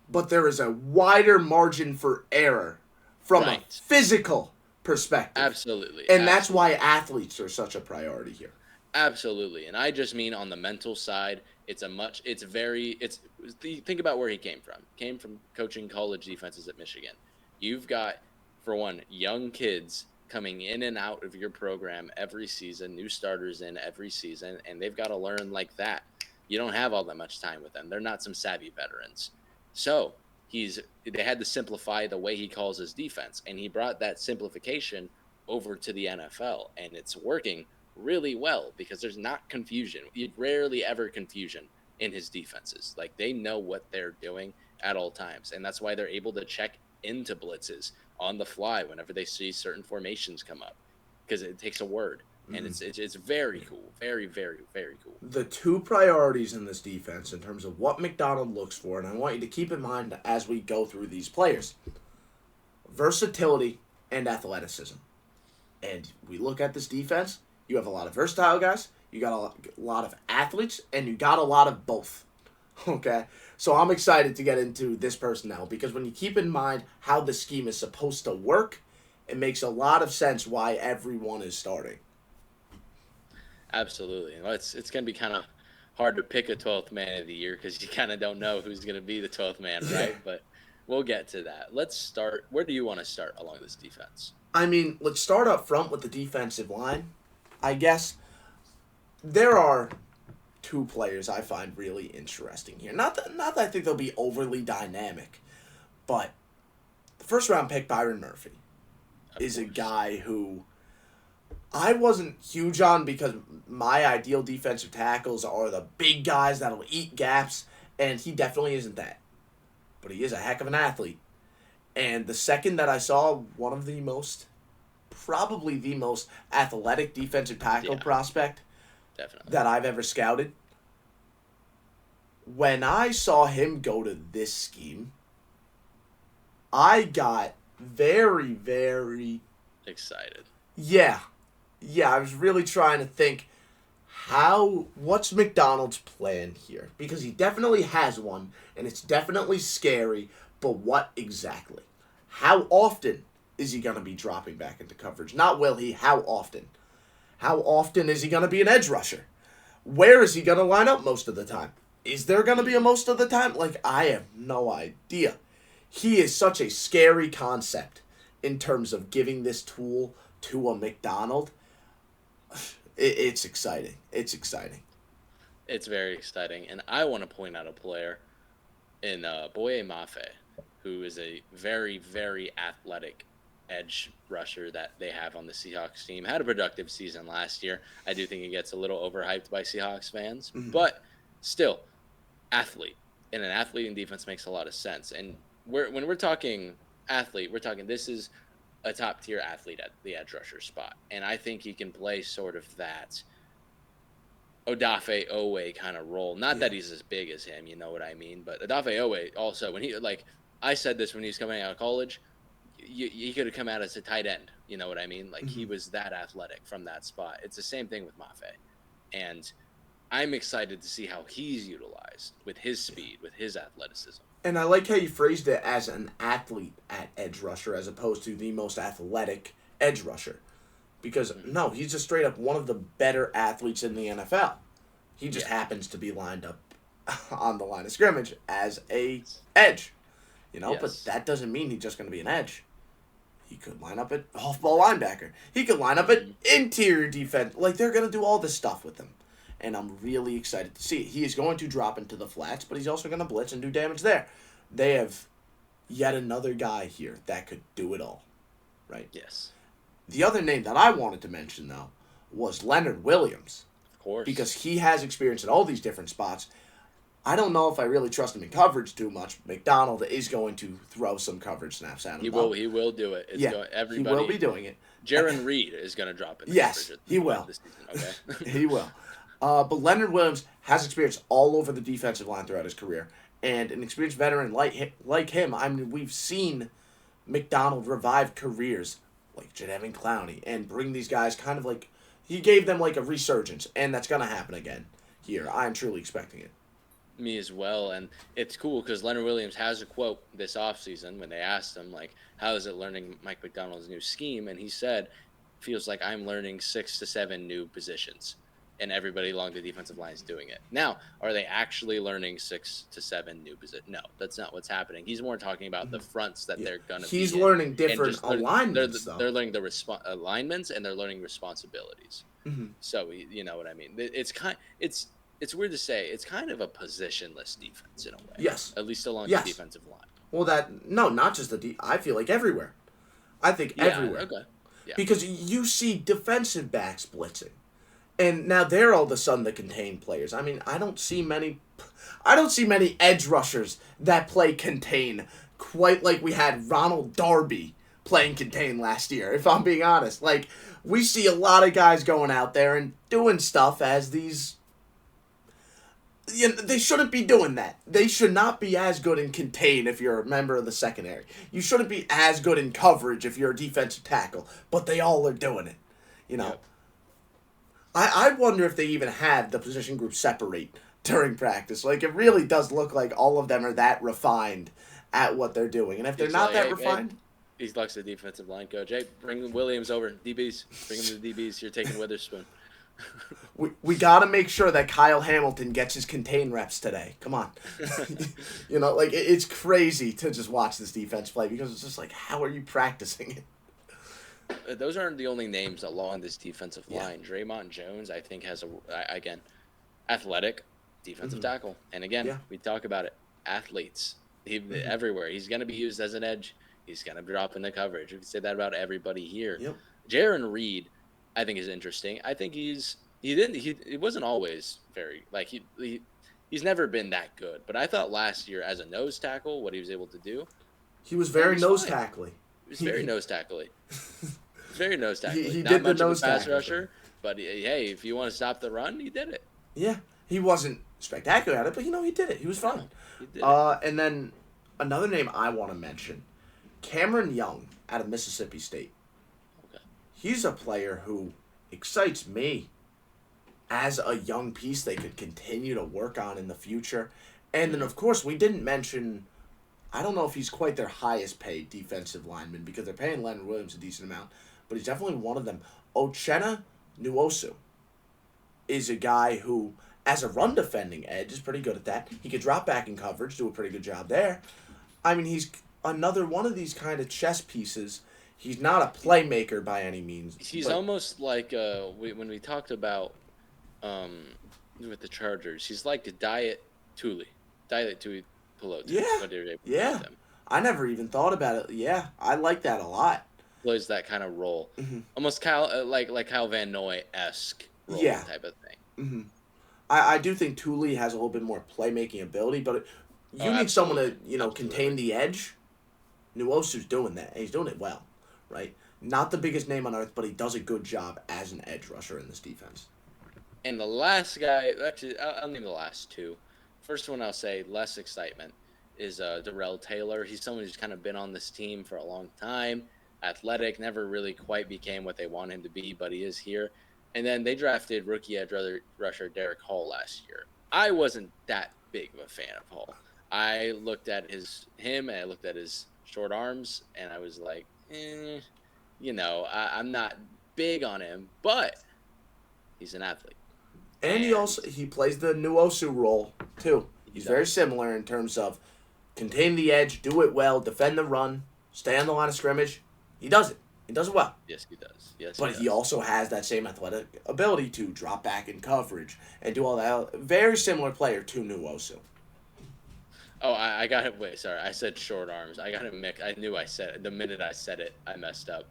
but there is a wider margin for error from a physical perspective. Absolutely. And that's why athletes are such a priority here. Absolutely. And I just mean on the mental side, think about where he came from. He came from coaching college defenses at Michigan. You've got, for one, young kids coming in and out of your program every season, new starters in every season, and they've got to learn like that. You don't have all that much time with them. They're not some savvy veterans. So they had to simplify the way he calls his defense, and he brought that simplification over to the NFL, and it's working really well because there's not confusion. Rarely ever confusion in his defenses. Like, they know what they're doing at all times, and that's why they're able to check into blitzes on the fly whenever they see certain formations come up, because it takes a word, and it's very cool, very, very, very cool. The 2 priorities in this defense in terms of what McDonald looks for, and I want you to keep in mind as we go through these players: versatility and athleticism. And we look at this defense, you have a lot of versatile guys, you got a lot of athletes, and you got a lot of both. Okay? So I'm excited to get into this personnel, because when you keep in mind how the scheme is supposed to work, it makes a lot of sense why everyone is starting. Absolutely. It's going to be kind of hard to pick a 12th man of the year because you kind of don't know who's going to be the 12th man, right? But we'll get to that. Let's start. Where do you want to start along this defense? I mean, let's start up front with the defensive line. I guess there are 2 players I find really interesting here. Not that I think they'll be overly dynamic, but the first-round pick, Byron Murphy, is a guy who I wasn't huge on, because my ideal defensive tackles are the big guys that'll eat gaps, and he definitely isn't that. But he is a heck of an athlete. And the second that I saw one of the probably the most athletic defensive tackle prospect that I've ever scouted, when I saw him go to this scheme, I got very, very excited. Yeah, I was really trying to think, What's McDonald's plan here? Because he definitely has one, and it's definitely scary, but what exactly? How often is he going to be dropping back into coverage? Not will he, how often? How often is he going to be an edge rusher? Where is he going to line up most of the time? Is there going to be a most of the time? I have no idea. He is such a scary concept in terms of giving this tool to a McDonald. It's exciting. It's exciting. It's very exciting. And I want to point out a player in Boye Mafe, who is a very, very athletic edge rusher that they have on the Seahawks team. Had a productive season last year. I do think he gets a little overhyped by Seahawks fans, but still, athlete. And an athlete in defense makes a lot of sense. And when we're talking athlete, we're talking this is a top-tier athlete at the edge rusher spot. And I think he can play sort of that Odafe Owe kind of role. Not that he's as big as him, you know what I mean? But Odafe Owe also, when he, I said this when he was coming out of college, he could have come out as a tight end, you know what I mean? He was that athletic from that spot. It's the same thing with Mafe. And I'm excited to see how he's utilized with his speed, with his athleticism. And I like how you phrased it as an athlete at edge rusher as opposed to the most athletic edge rusher. Because, no, he's just straight up one of the better athletes in the NFL. He just happens to be lined up on the line of scrimmage as a edge. But that doesn't mean he's just going to be an edge. He could line up at off-ball linebacker. He could line up at interior defense. They're going to do all this stuff with him. And I'm really excited to see it. He is going to drop into the flats, but he's also going to blitz and do damage there. They have yet another guy here that could do it all, right? Yes. The other name that I wanted to mention, though, was Leonard Williams. Of course. Because he has experience at all these different spots. I don't know if I really trust him in coverage too much. McDonald is going to throw some coverage snaps at him. He will do it. Everybody, he will be doing it. Jaron Reed is going to drop in. Yes, he will. This season. Okay. He will. But Leonard Williams has experience all over the defensive line throughout his career. And an experienced veteran like him, I mean, we've seen McDonald revive careers like Jadeveon Clowney and bring these guys he gave them a resurgence. And that's going to happen again here. I'm truly expecting it. Me as well. And it's cool because Leonard Williams has a quote this offseason when they asked him, how is it learning Mike McDonald's new scheme? And he said, feels like I'm learning 6 to 7 new positions. And everybody along the defensive line is doing it. Now, are they actually learning 6 to 7 new positions? No, that's not what's happening. He's more talking about the fronts that they're going to be He's learning different alignments, they're learning the alignments, and they're learning responsibilities. So, you know what I mean? It's weird to say. It's kind of a positionless defense in a way. Yes. At least along the defensive line. Well, not just I feel like everywhere. I think everywhere. Okay. Yeah. Because you see defensive backs blitzing. And now they're all of a sudden the contained players. I mean, I don't see many edge rushers that play contain quite like we had Ronald Darby playing contain last year, if I'm being honest. We see a lot of guys going out there and doing stuff as these... they shouldn't be doing that. They should not be as good in contain if you're a member of the secondary. You shouldn't be as good in coverage if you're a defensive tackle. But they all are doing it, Yep. I wonder if they even had the position group separate during practice. It really does look like all of them are that refined at what they're doing. And if they're not that refined... He's like the defensive line coach. Hey, bring Williams over. DBs. Bring him to the DBs. You're taking Witherspoon. we got to make sure that Kyle Hamilton gets his contain reps today. Come on. It's crazy to just watch this defense play because it's just how are you practicing it? Those aren't the only names along this defensive line. Draymond Jones, I think, has again, athletic defensive tackle. And again, we talk about it. Athletes. Everywhere. He's going to be used as an edge. He's going to drop into coverage. We can say that about everybody here. Yep. Jaron Reed, I think, is interesting. I think he wasn't always very, he's never been that good. But I thought last year as a nose tackle, what he was able to do. He was very nose tackly. He was very nose tackly. Very nose tackly. He Not did much the nose of a pass tackle rusher, but hey, if you want to stop the run, he did it. Yeah, he wasn't spectacular at it, but he did it. He was fine. He did and then another name I want to mention, Cameron Young out of Mississippi State. Okay. He's a player who excites me as a young piece they could continue to work on in the future. And then, of course, we didn't mention, I don't know if he's quite their highest paid defensive lineman because they're paying Leonard Williams a decent amount, but he's definitely one of them. Uchenna Nwosu is a guy who, as a run defending edge, is pretty good at that. He could drop back in coverage, do a pretty good job there. I mean, he's another one of these kind of chess pieces. He's not a playmaker by any means. He's almost like when we talked about with the Chargers, he's like a Diet Tuli Peloton. Yeah. I never even thought about it. Yeah, I like that a lot. Plays that kind of role, almost like Kyle Van Noy-esque role type of thing. Mm-hmm. I do think Tuli has a little bit more playmaking ability, but you need someone to contain the edge. Nwosu's doing that. He's doing it well, right? Not the biggest name on earth, but he does a good job as an edge rusher in this defense. And the last guy, actually, I'll name the last two. First one I'll say, less excitement, is Darrell Taylor. He's someone who's kind of been on this team for a long time. Athletic, never really quite became what they want him to be, but he is here. And then they drafted rookie edge rusher Derek Hall last year. I wasn't that big of a fan of Hall. I looked at him and I looked at his short arms, and I was like, I'm not big on him, but he's an athlete. And he plays the Nwosu role too. He's very similar in terms of contain the edge, do it well, defend the run, stay on the line of scrimmage. He does it. He does it well. Yes, he does. Yes, but he also has that same athletic ability to drop back in coverage and do all that. Very similar player to Nwosu. Oh, I got it. Wait, sorry. I said short arms. I got it mixed. I knew I said it. The minute I said it, I messed up.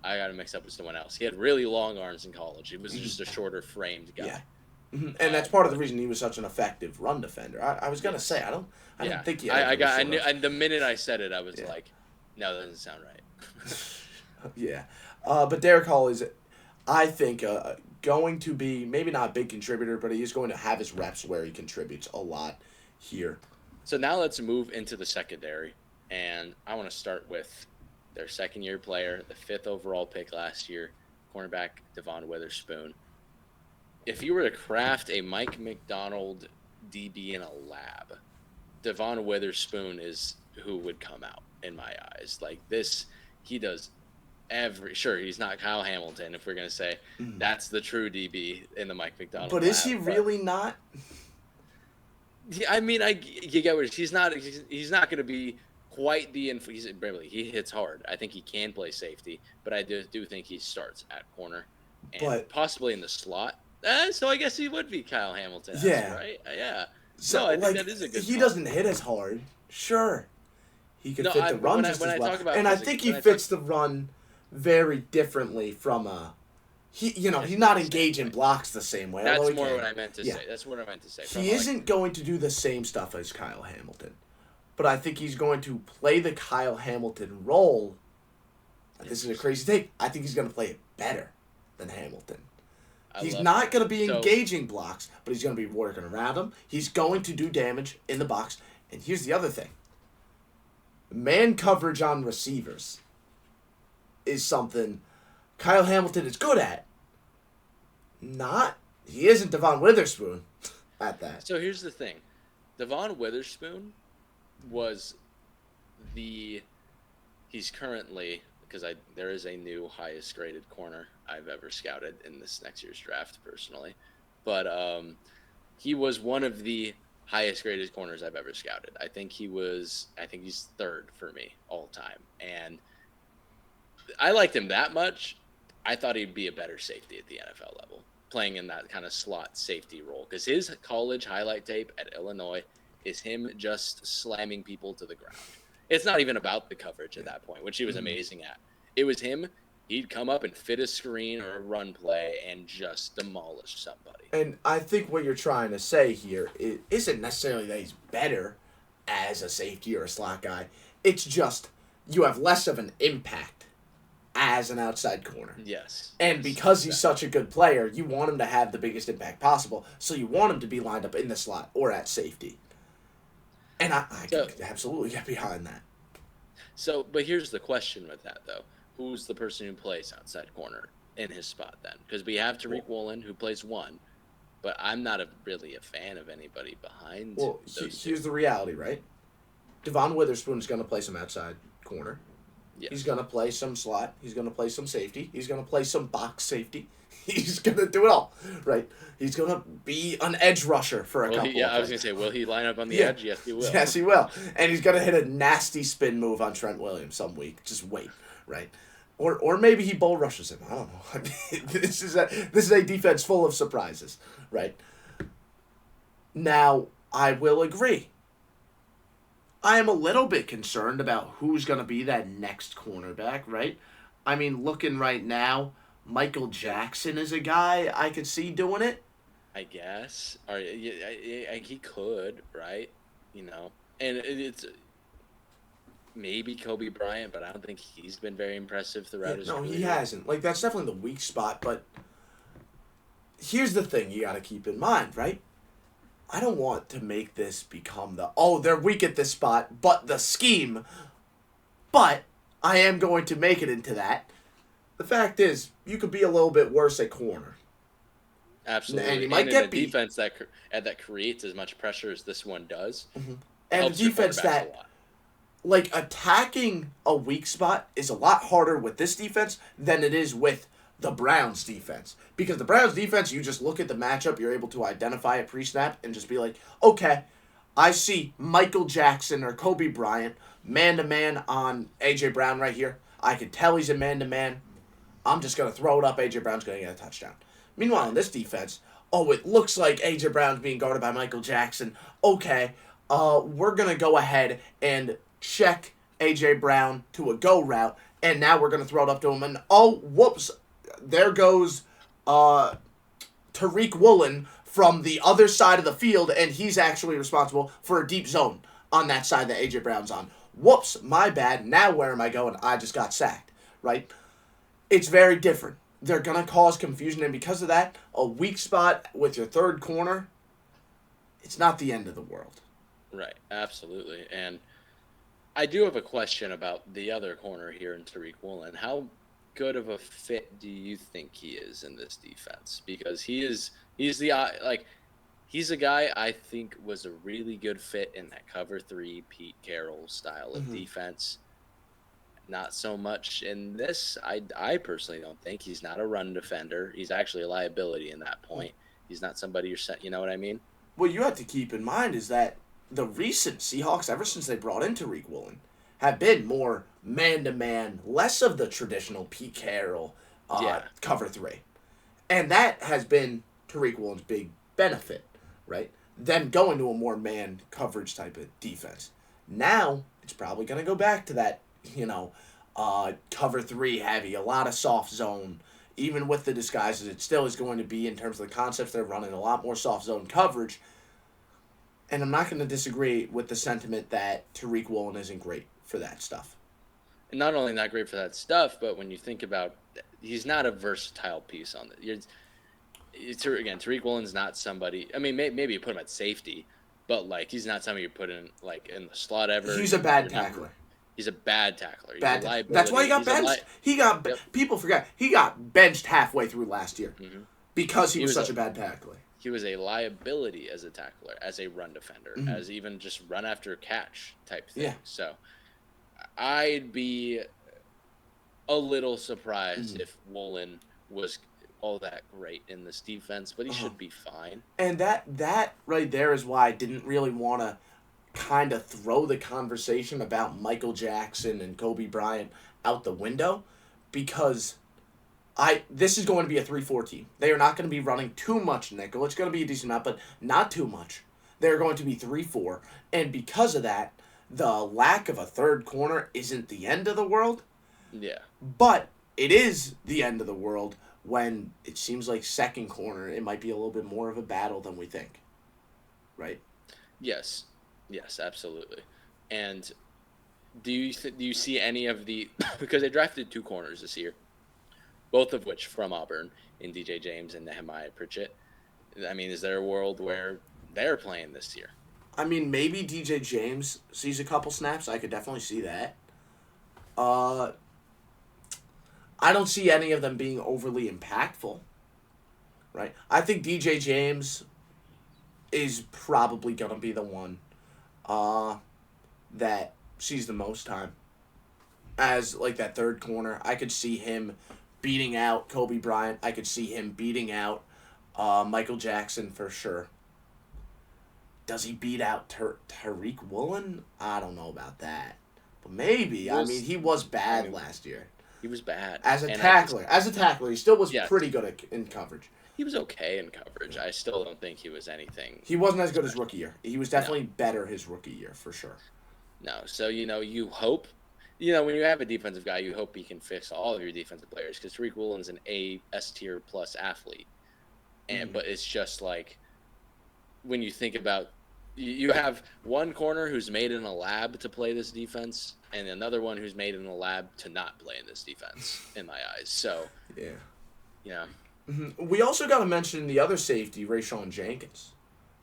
I got it mixed up with someone else. He had really long arms in college. He was just a shorter framed guy. Yeah. Mm-hmm. And that's part of the reason he was such an effective run defender. I was gonna say I don't think he. I knew. And the minute I said it, I was like, no, that doesn't sound right. Yeah, but Derek Hall is, I think, going to be maybe not a big contributor, but he is going to have his reps where he contributes a lot here. So now let's move into the secondary, and I want to start with their second-year player, the 5th overall pick last year, cornerback Devon Witherspoon. If you were to craft a Mike McDonald DB in a lab, Devon Witherspoon is who would come out in my eyes. Like this, he does he's not Kyle Hamilton, if we're going to say that's the true DB in the Mike McDonald But lab, is he really not? I mean, you get what he's not going to be quite the he hits hard. I think he can play safety, but I do think he starts at corner and possibly in the slot. So I guess he would be Kyle Hamilton. Yeah. Right? Yeah. So I think that is a good He spot. doesnn't hit as hard. Sure. He could fit the run just as well. And I think he fits the run very differently from he's not engaging blocks the same way. That's more what I meant to say. That's what I meant to say. He isn't going to do the same stuff as Kyle Hamilton. But I think he's going to play the Kyle Hamilton role. This is a crazy take. I think he's going to play it better than Hamilton. He's not going to be engaging blocks, but he's going to be working around them. He's going to do damage in the box. And here's the other thing. Man coverage on receivers is something Kyle Hamilton is good at. He isn't Devon Witherspoon at that. So here's the thing. Devon Witherspoon was he's currently, because there is a new highest graded corner I've ever scouted in this next year's draft personally, but he was one of the highest graded corners I've ever scouted. I think he's 3rd for me all time, and I liked him that much. I thought he'd be a better safety at the NFL level, playing in that kind of slot safety role, because his college highlight tape at Illinois is him just slamming people to the ground. It's not even about the coverage at that point, which he was amazing at. It was him. He'd come up and fit a screen or a run play and just demolish somebody. And I think what you're trying to say here isn't necessarily that he's better as a safety or a slot guy. It's just you have less of an impact as an outside corner. Yes. And because he's such a good player, you want him to have the biggest impact possible. So you want him to be lined up in the slot or at safety. And I can absolutely get behind that. So, but here's the question with that, though. Who's the person who plays outside corner in his spot then? Because we have Tariq Woolen, who plays 1. but I'm not really a fan of anybody behind Well, those two. here's the reality, right? Devon Witherspoon's going to play some outside corner. He's Yes. going to play some slot. He's going to play some safety. He's going to play some box safety. He's going to do it all, right? He's going to be an edge rusher for a Will couple he? Yeah, of I was plays. gonna say, will he line up on the Yeah. edge? Yes, he will. Yes, he will. And he's going to hit a nasty spin move on Trent Williams some week. Just wait, right? Or maybe he bull rushes him. I don't know. I mean, this is a defense full of surprises, right? Now, I will agree. I am a little bit concerned about who's going to be that next cornerback, right? I mean, looking right now, Michael Jackson is a guy I could see doing it. I guess. Or he could, right? You know, and it's maybe Kobe Bryant, but I don't think he's been very impressive throughout his No, career. he hasn't. Like, that's definitely the weak spot, but here's the thing you got to keep in mind, right? I don't want to make this become they're weak at this spot, but the scheme. But I am going to make it into that. The fact is, you could be a little bit worse at corner. Absolutely, And you might in get a beat. defense that creates as much pressure as this one does, And a helps your defense cornerbacks that, a lot. like, attacking a weak spot is a lot harder with this defense than it is with the Browns defense. Because the Browns defense, you just look at the matchup, you're able to identify it pre-snap and just be like, okay, I see Michael Jackson or Kobe Bryant man-to-man on A.J. Brown right here. I can tell he's a man-to-man. I'm just going to throw it up. A.J. Brown's going to get a touchdown. Meanwhile, in this defense, it looks like A.J. Brown's being guarded by Michael Jackson. Okay, we're going to go ahead and check A.J. Brown to a go route, and now we're going to throw it up to him. And, whoops, there goes Tariq Woolen from the other side of the field, and he's actually responsible for a deep zone on that side that A.J. Brown's on. Whoops, my bad. Now where am I going? I just got sacked, right? It's very different. They're going to cause confusion, and because of that, a weak spot with your third corner, it's not the end of the world. Right, absolutely. And I do have a question about the other corner here in Tariq Woolen. How good of a fit do you think he is in this defense? Because he's a guy I think was a really good fit in that cover 3 Pete Carroll style of defense. Not so much in this. I personally don't think he's not a run defender. He's actually a liability in that point. He's not somebody you're set. You know what I mean? What you have to keep in mind is that the recent Seahawks, ever since they brought in Tariq Woolen, have been more man-to-man, less of the traditional Pete Carroll cover 3. And that has been Tariq Woolen's big benefit, right? Them going to a more man coverage type of defense. Now, it's probably going to go back to that, cover 3 heavy, a lot of soft zone. Even with the disguises, it still is going to be, in terms of the concepts they're running, a lot more soft zone coverage. And I'm not going to disagree with the sentiment that Tariq Woolen isn't great for that stuff. And not only not great for that stuff, but when you think about, he's not a versatile piece on it. Again, Tariq Woolen's not somebody. I mean, maybe you put him at safety, but he's not somebody you put in in the slot ever. He's a bad tackler. He's a bad tackler. That's why he got benched. People forget he got benched halfway through last year because he was such a bad tackler. He was a liability as a tackler, as a run defender, as even just run after catch type thing. Yeah. So I'd be a little surprised if Woolen was all that great in this defense, but he should be fine. And that right there is why I didn't really want to kind of throw the conversation about Michael Jackson and Kobe Bryant out the window, because this is going to be a 3-4 team. They are not going to be running too much nickel. It's going to be a decent amount, but not too much. They're going to be 3-4, and because of that, the lack of a third corner isn't the end of the world. Yeah. But it is the end of the world when it seems like second corner, it might be a little bit more of a battle than we think. Right? Yes. Yes, absolutely. And do you see any of the because they drafted 2 corners this year, both of which from Auburn, in DJ James and Nehemiah Pritchett. I mean, is there a world where they're playing this year? I mean, maybe DJ James sees a couple snaps. I could definitely see that. I don't see any of them being overly impactful. right? I think DJ James is probably going to be the one that sees the most time as like that third corner. I could see him beating out Kobe Bryant. I could see him beating out Michael Jackson for sure. Does he beat out Tariq Woolen? I don't know about that. But maybe. I mean, he was bad last year. He was bad. As a tackler, he still was pretty good in coverage. He was okay in coverage. I still don't think he was anything. He wasn't as good as rookie year. He was definitely better his rookie year, for sure. No. So, you hope, when you have a defensive guy, you hope he can fix all of your defensive players because Tariq Woolen's an A, S-tier plus athlete. But it's just like when you think about you have one corner who's made in a lab to play this defense and another one who's made in a lab to not play in this defense, in my eyes. So, yeah. We also got to mention the other safety, Rayshawn Jenkins,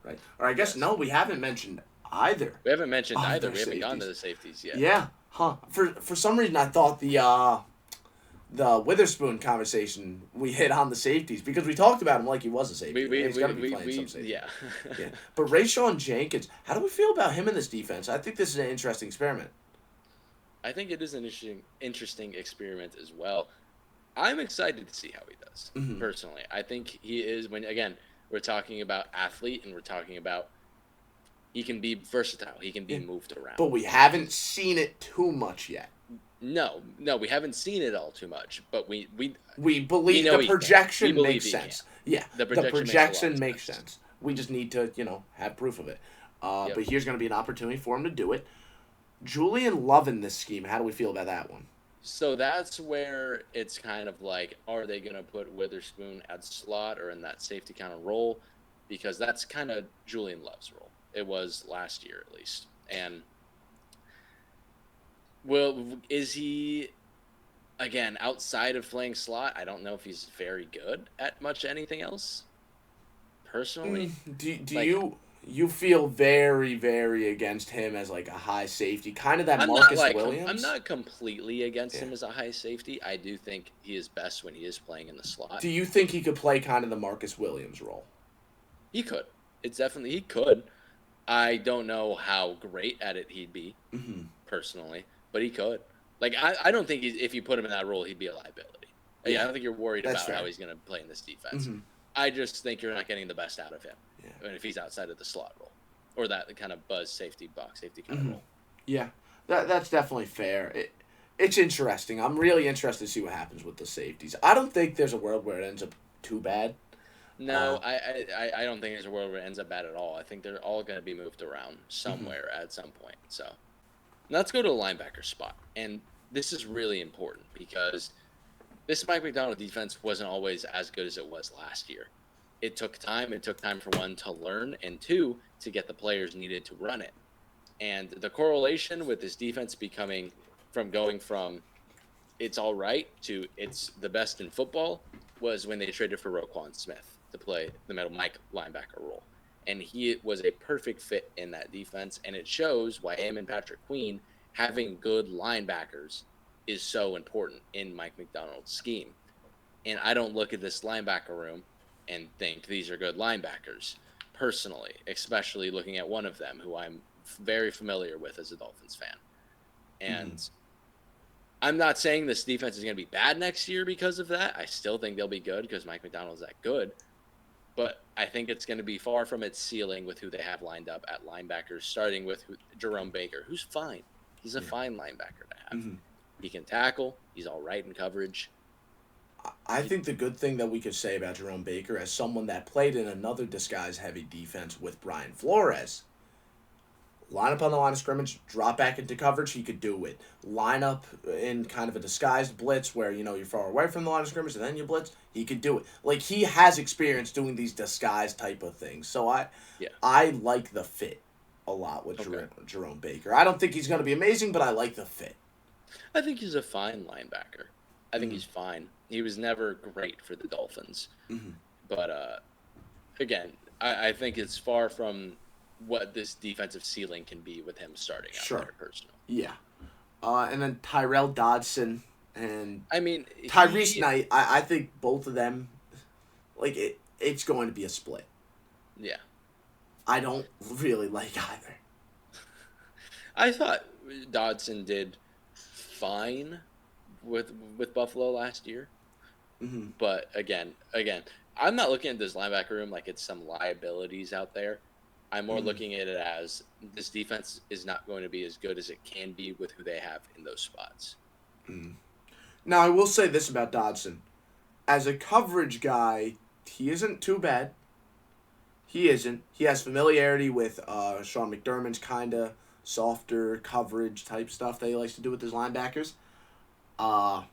right? Or I guess, no, we haven't mentioned either. We haven't mentioned either. We haven't gone to the safeties yet. Yeah. Huh. For some reason, I thought the Witherspoon conversation we hit on the safeties because we talked about him like he was a safety. He's got to be playing some safety. Yeah. Yeah. But Rayshawn Jenkins, how do we feel about him in this defense? I think this is an interesting experiment. I think it is an interesting experiment as well. I'm excited to see how he does, personally. I think he is, we're talking about athlete and we're talking about he can be versatile. He can be moved around. But we haven't seen it too much yet. No, we haven't seen it all too much, but we believe the projection makes sense. Yeah, the projection makes sense. We just need to, have proof of it. But here's going to be an opportunity for him to do it. Julian Love in this scheme, how do we feel about that one? So that's where it's kind of like, are they going to put Witherspoon at slot or in that safety kind of role? Because that's kind of Julian Love's role. It was last year at least. And is he, again, outside of playing slot? I don't know if he's very good at much anything else, personally. Do you feel very, very against him as like a high safety, kind of that Marcus Williams? I'm not completely against him as a high safety. I do think he is best when he is playing in the slot. Do you think he could play kind of the Marcus Williams role? He could. He could. I don't know how great at it he'd be, personally, but he could. Like, I don't think if you put him in that role, he'd be a liability. I don't think you're worried about how he's going to play in this defense. I just think you're not getting the best out of him. And if he's outside of the slot role or that kind of buzz safety, box safety kind of role. Yeah, that's definitely fair. It's interesting. I'm really interested to see what happens with the safeties. I don't think there's a world where it ends up too bad. No, I don't think there's a world where it ends up bad at all. I think they're all going to be moved around somewhere at some point. So let's go to the linebacker spot. And this is really important because this Mike Macdonald defense wasn't always as good as it was last year. It took time. It took time for one to learn and two to get the players needed to run it. And the correlation with this defense going from it's all right to it's the best in football was when they traded for Roquan Smith to play the middle Mike linebacker role. And he was a perfect fit in that defense. And it shows why him and Patrick Queen having good linebackers is so important in Mike Macdonald's scheme. And I don't look at this linebacker room and think these are good linebackers, personally, especially looking at one of them who I'm very familiar with as a Dolphins fan. And I'm not saying this defense is going to be bad next year because of that. I still think they'll be good because Mike Macdonald's that good. But I think it's going to be far from its ceiling with who they have lined up at linebackers, starting with Jerome Baker, who's fine. He's a fine linebacker to have. He can tackle. He's all right in coverage. I think the good thing that we could say about Jerome Baker as someone that played in another disguise-heavy defense with Brian Flores, line up on the line of scrimmage, drop back into coverage, he could do it. Line up in kind of a disguised blitz where, you're far away from the line of scrimmage and then you blitz, he could do it. Like, he has experience doing these disguise type of things. So I like the fit a lot with Jerome Baker. I don't think he's going to be amazing, but I like the fit. I think he's a fine linebacker. I think he's fine. He was never great for the Dolphins. But, again, I think it's far from what this defensive ceiling can be with him starting out there, personally. Yeah. And then Tyrell Dodson and Tyrese Knight, I think both of them, it's going to be a split. Yeah. I don't really like either. I thought Dodson did fine with Buffalo last year. Mm-hmm. But again, I'm not looking at this linebacker room like it's some liabilities out there. I'm more looking at it as this defense is not going to be as good as it can be with who they have in those spots. Now, I will say this about Dodson. As a coverage guy, he isn't too bad. He isn't. He has familiarity with Sean McDermott's kind of softer coverage type stuff that he likes to do with his linebackers. I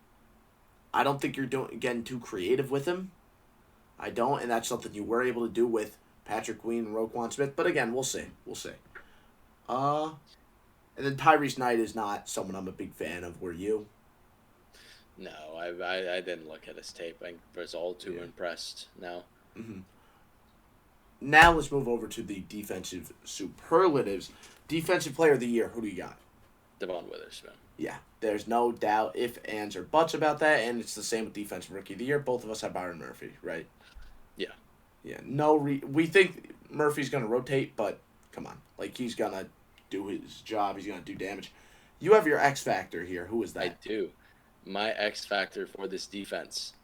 don't think you're getting too creative with him. I don't, and that's something you were able to do with Patrick Queen and Roquan Smith. But again, we'll see. And then Tyrese Knight is not someone I'm a big fan of. Were you? No, I didn't look at his tape. I was all too impressed. No. Mm-hmm. Now let's move over to the defensive superlatives. Defensive player of the year, who do you got? Devon Witherspoon. Yeah, there's no doubt, if, ands, or buts about that, and it's the same with defensive rookie of the year. Both of us have Byron Murphy, right? Yeah. Yeah, we think Murphy's going to rotate, but come on. Like, he's going to do his job. He's going to do damage. You have your X factor here. Who is that? I do. My X factor for this defense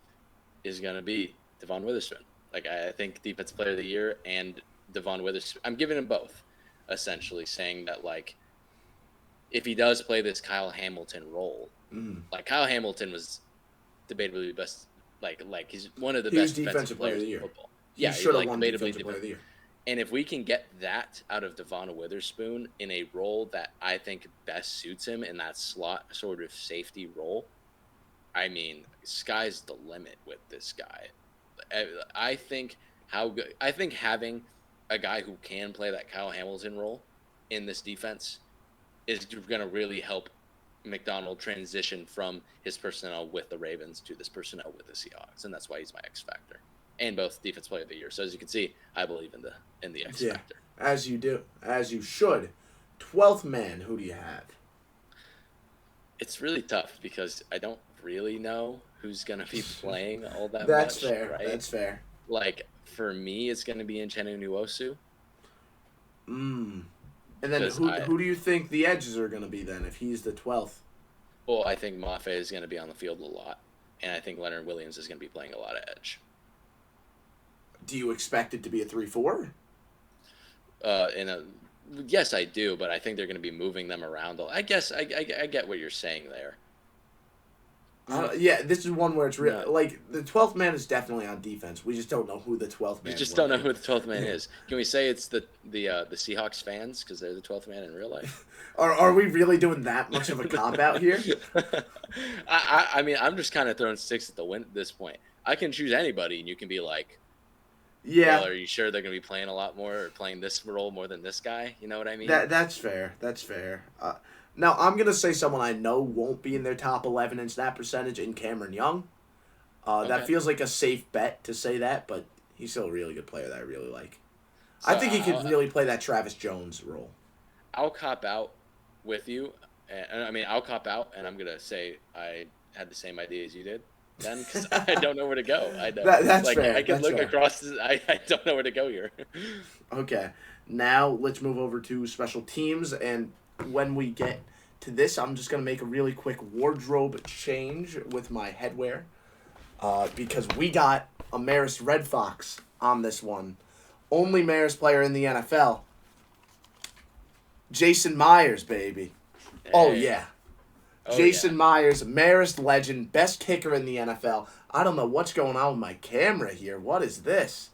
is going to be Devon Witherspoon. Like, I think defensive player of the year and Devon Witherspoon. I'm giving him both, essentially, saying that, like, if he does play this Kyle Hamilton role, like Kyle Hamilton was debatably best, like he's one of the best defensive players in football. He should have won defensive player of the year. And if we can get that out of Devon Witherspoon in a role that I think best suits him in that slot sort of safety role, I mean, sky's the limit with this guy. I think having a guy who can play that Kyle Hamilton role in this defense is going to really help McDonald transition from his personnel with the Ravens to this personnel with the Seahawks, and that's why he's my X factor, and both defense player of the year. So as you can see, I believe in the X factor. As you do, as you should. 12th man, who do you have? It's really tough because I don't really know who's going to be playing all that That's much. fair. Right? That's fair. Like, for me, it's going to be Uchenna Nwosu. And then who do you think the edges are going to be then if he's the 12th? Well, I think Mafe is going to be on the field a lot, and I think Leonard Williams is going to be playing a lot of edge. Do you expect it to be a 3-4? Yes, I do, but I think they're going to be moving them around. I guess I get what you're saying there. Yeah, this is one where it's real. Like, the 12th man is definitely on defense. We just don't know who the 12th man is. We just don't know who the 12th man is. Can we say it's the Seahawks fans because they're the 12th man in real life? Are we really doing that much of a cop-out here? I mean, I'm just kind of throwing sticks at the wind at this point. I can choose anybody, and you can be like, well, are you sure they're going to be playing a lot more or playing this role more than this guy? You know what I mean? That's fair. Now, I'm going to say someone I know won't be in their top 11 in snap percentage in Cameron Young. That feels like a safe bet to say that, but he's still a really good player that I really like. So I think he could really play that Travis Jones role. I'll cop out with you. I'll cop out, and I'm going to say I had the same idea as you did then because I don't know where to go. That's fair. I can look across. I don't know where to go here. Okay. Now, let's move over to special teams, and when we get to this, I'm just going to make a really quick wardrobe change with my headwear because we got a Marist Red Fox on this one. Only Marist player in the NFL. Jason Myers, baby. Hey. Oh, yeah. Jason Myers, Marist legend, best kicker in the NFL. I don't know what's going on with my camera here. What is this?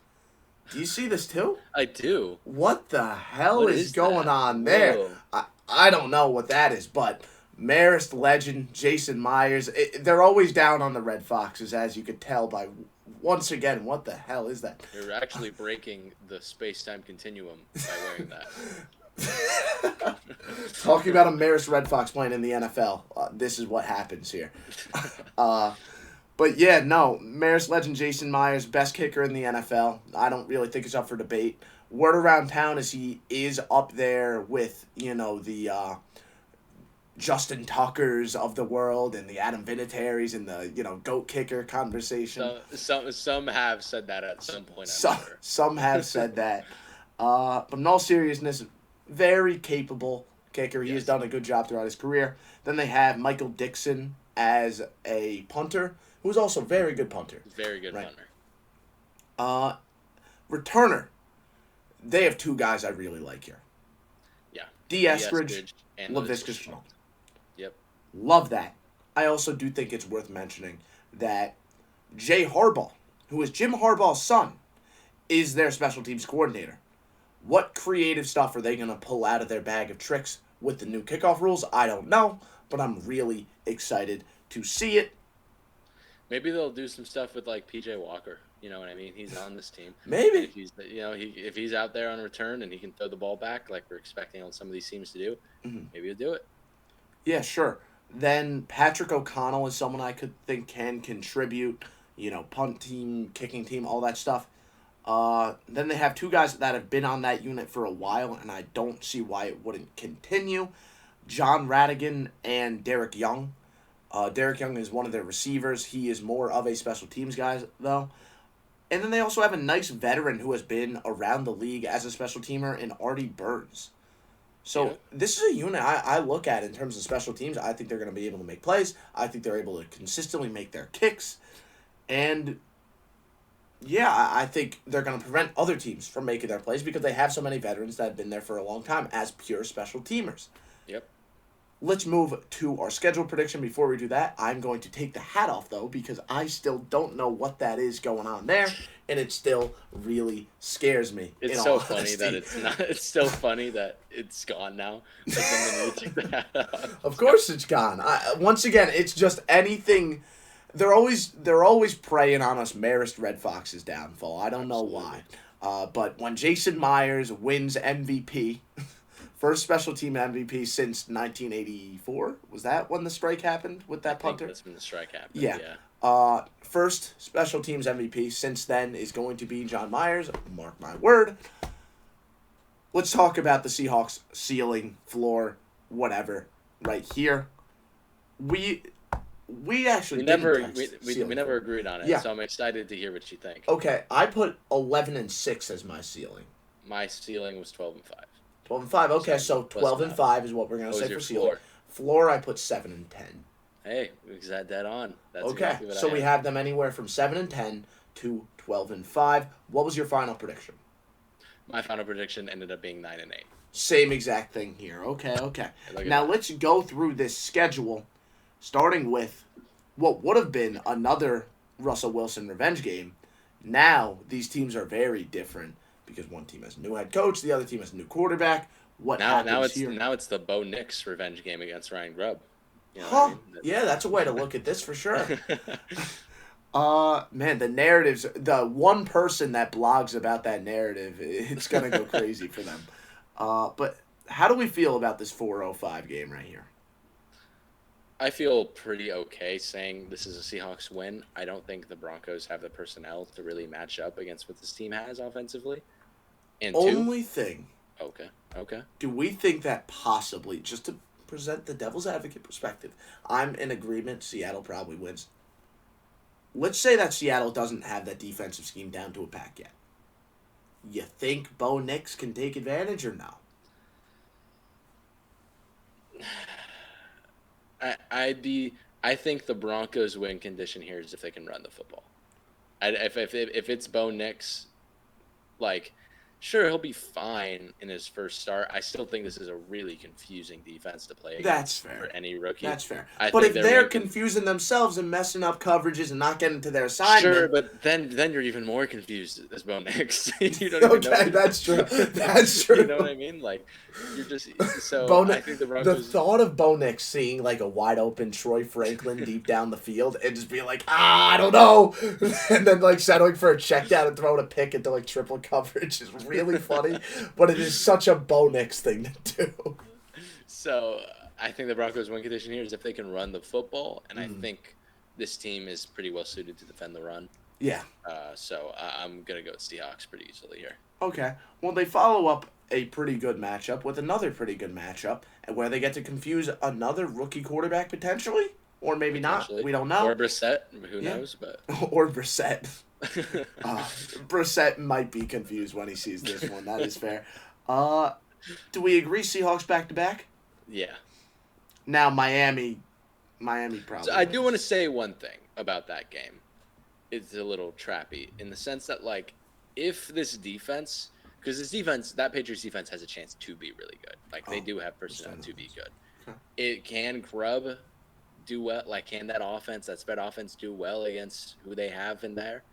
Do you see this too? I do. What the hell is going on there? I don't know what that is, but Marist legend, Jason Myers, they're always down on the Red Foxes, as you could tell by, once again, what the hell is that? You're actually breaking the space-time continuum by wearing that. Talking about a Marist Red Fox playing in the NFL, this is what happens here. But yeah, no, Marist legend Jason Myers, best kicker in the NFL. I don't really think it's up for debate. Word around town is he is up there with, the Justin Tuckers of the world and the Adam Vinatieri's and the goat kicker conversation. Some have said that at some point. Some I'm sure. some have said that, but in all seriousness, very capable kicker. He has done a good job throughout his career. Then they have Michael Dixon as a punter, who's also a very good punter. Very good punter. Returner, they have two guys I really like here. Yeah. D. Eskridge and Laviska Shenault. Yep. Love that. I also do think it's worth mentioning that Jay Harbaugh, who is Jim Harbaugh's son, is their special teams coordinator. What creative stuff are they going to pull out of their bag of tricks with the new kickoff rules? I don't know, but I'm really excited to see it. Maybe they'll do some stuff with like PJ Walker. You know what I mean? He's on this team. Maybe. If he's if he's out there on return and he can throw the ball back like we're expecting on some of these teams to do, maybe he'll do it. Yeah, sure. Then Patrick O'Connell is someone I could think can contribute. Punt team, kicking team, all that stuff. Then they have two guys that have been on that unit for a while, and I don't see why it wouldn't continue. John Radigan and Derek Young. Derek Young is one of their receivers. He is more of a special teams guy, though. And then they also have a nice veteran who has been around the league as a special teamer in Artie Burns. So this is a unit I look at in terms of special teams. I think they're going to be able to make plays. I think they're able to consistently make their kicks. And, yeah, I think they're going to prevent other teams from making their plays because they have so many veterans that have been there for a long time as pure special teamers. Yep. Let's move to our schedule prediction. Before we do that, I'm going to take the hat off, though, because I still don't know what that is going on there, and it still really scares me. It's so funny that it's not. It's so funny that it's gone now. But then you take the hat off. Of course it's gone. Once again, it's just anything. They're always preying on us Marist Red Fox's downfall. I don't know why. But when Jason Myers wins MVP... First special team MVP since 1984. Was that when the strike happened with that punter? I think that's when the strike happened. Yeah. First special teams MVP since then is going to be John Myers. Mark my word. Let's talk about the Seahawks ceiling, floor, whatever, right here. We never agreed on it. Yeah. So I'm excited to hear what you think. Okay, I put 11-6 as my ceiling. My ceiling was 12-5. 12-5. Okay, so 12-5 is what we're gonna say for ceiling. Floor, I put 7-10. Hey, we got that on. That's okay, exactly what so we have them anywhere from 7-10 to 12-5. What was your final prediction? My final prediction ended up being 9-8. Same exact thing here. Okay. Now let's go through this schedule, starting with what would have been another Russell Wilson revenge game. Now these teams are very different. Because one team has a new head coach, the other team has a new quarterback. Now it's the Bo Nix revenge game against Ryan Grubb. You know what I mean? Yeah, that's a way to look at this for sure. Man, the narratives, the one person that blogs about that narrative, it's gonna go crazy for them. But how do we feel about this 4-5 game right here? I feel pretty okay saying this is a Seahawks win. I don't think the Broncos have the personnel to really match up against what this team has offensively. And thing. Okay. Do we think that possibly, just to present the devil's advocate perspective, I'm in agreement Seattle probably wins. Let's say that Seattle doesn't have that defensive scheme down to a pack yet. You think Bo Nix can take advantage or no? I think the Broncos' win condition here is if they can run the football. If it's Bo Nix, sure, he'll be fine in his first start. I still think this is a really confusing defense to play against for any rookie. That's fair. But if they're confusing themselves and messing up coverages and not getting to their assignment... Sure, but then you're even more confused as Bo Nix. You don't even know that's true. That's true. You know what I mean? You're just... So I think the Broncos... The thought of Bo Nix seeing, a wide-open Troy Franklin deep down the field and just being I don't know! And then, settling for a check down and throwing a pick into, triple coverage is really funny, but it is such a Bo Nix thing to do. So I think the Broncos' win condition here is if they can run the football, and I think this team is pretty well suited to defend the run. Yeah. So I'm gonna go with Seahawks pretty easily here. Okay. Well, they follow up a pretty good matchup with another pretty good matchup, and where they get to confuse another rookie quarterback potentially, or maybe not. Potentially, We don't or know. Brissett, who Yeah. knows? But Or Brissett. Brissett might be confused when he sees this one. That is fair. Uh, do we agree Seahawks back to back? yeah. Now Miami So probably I do want to wins. say one thing about that game. It's a little trappy in the sense that like if this defense, because this defense, that Patriots defense has a chance to be really good. Like they Oh, do have personnel Brissett to be wins. good. Okay. It can Grubb do well. Like can that offense, that spread offense, do well against who they have in there?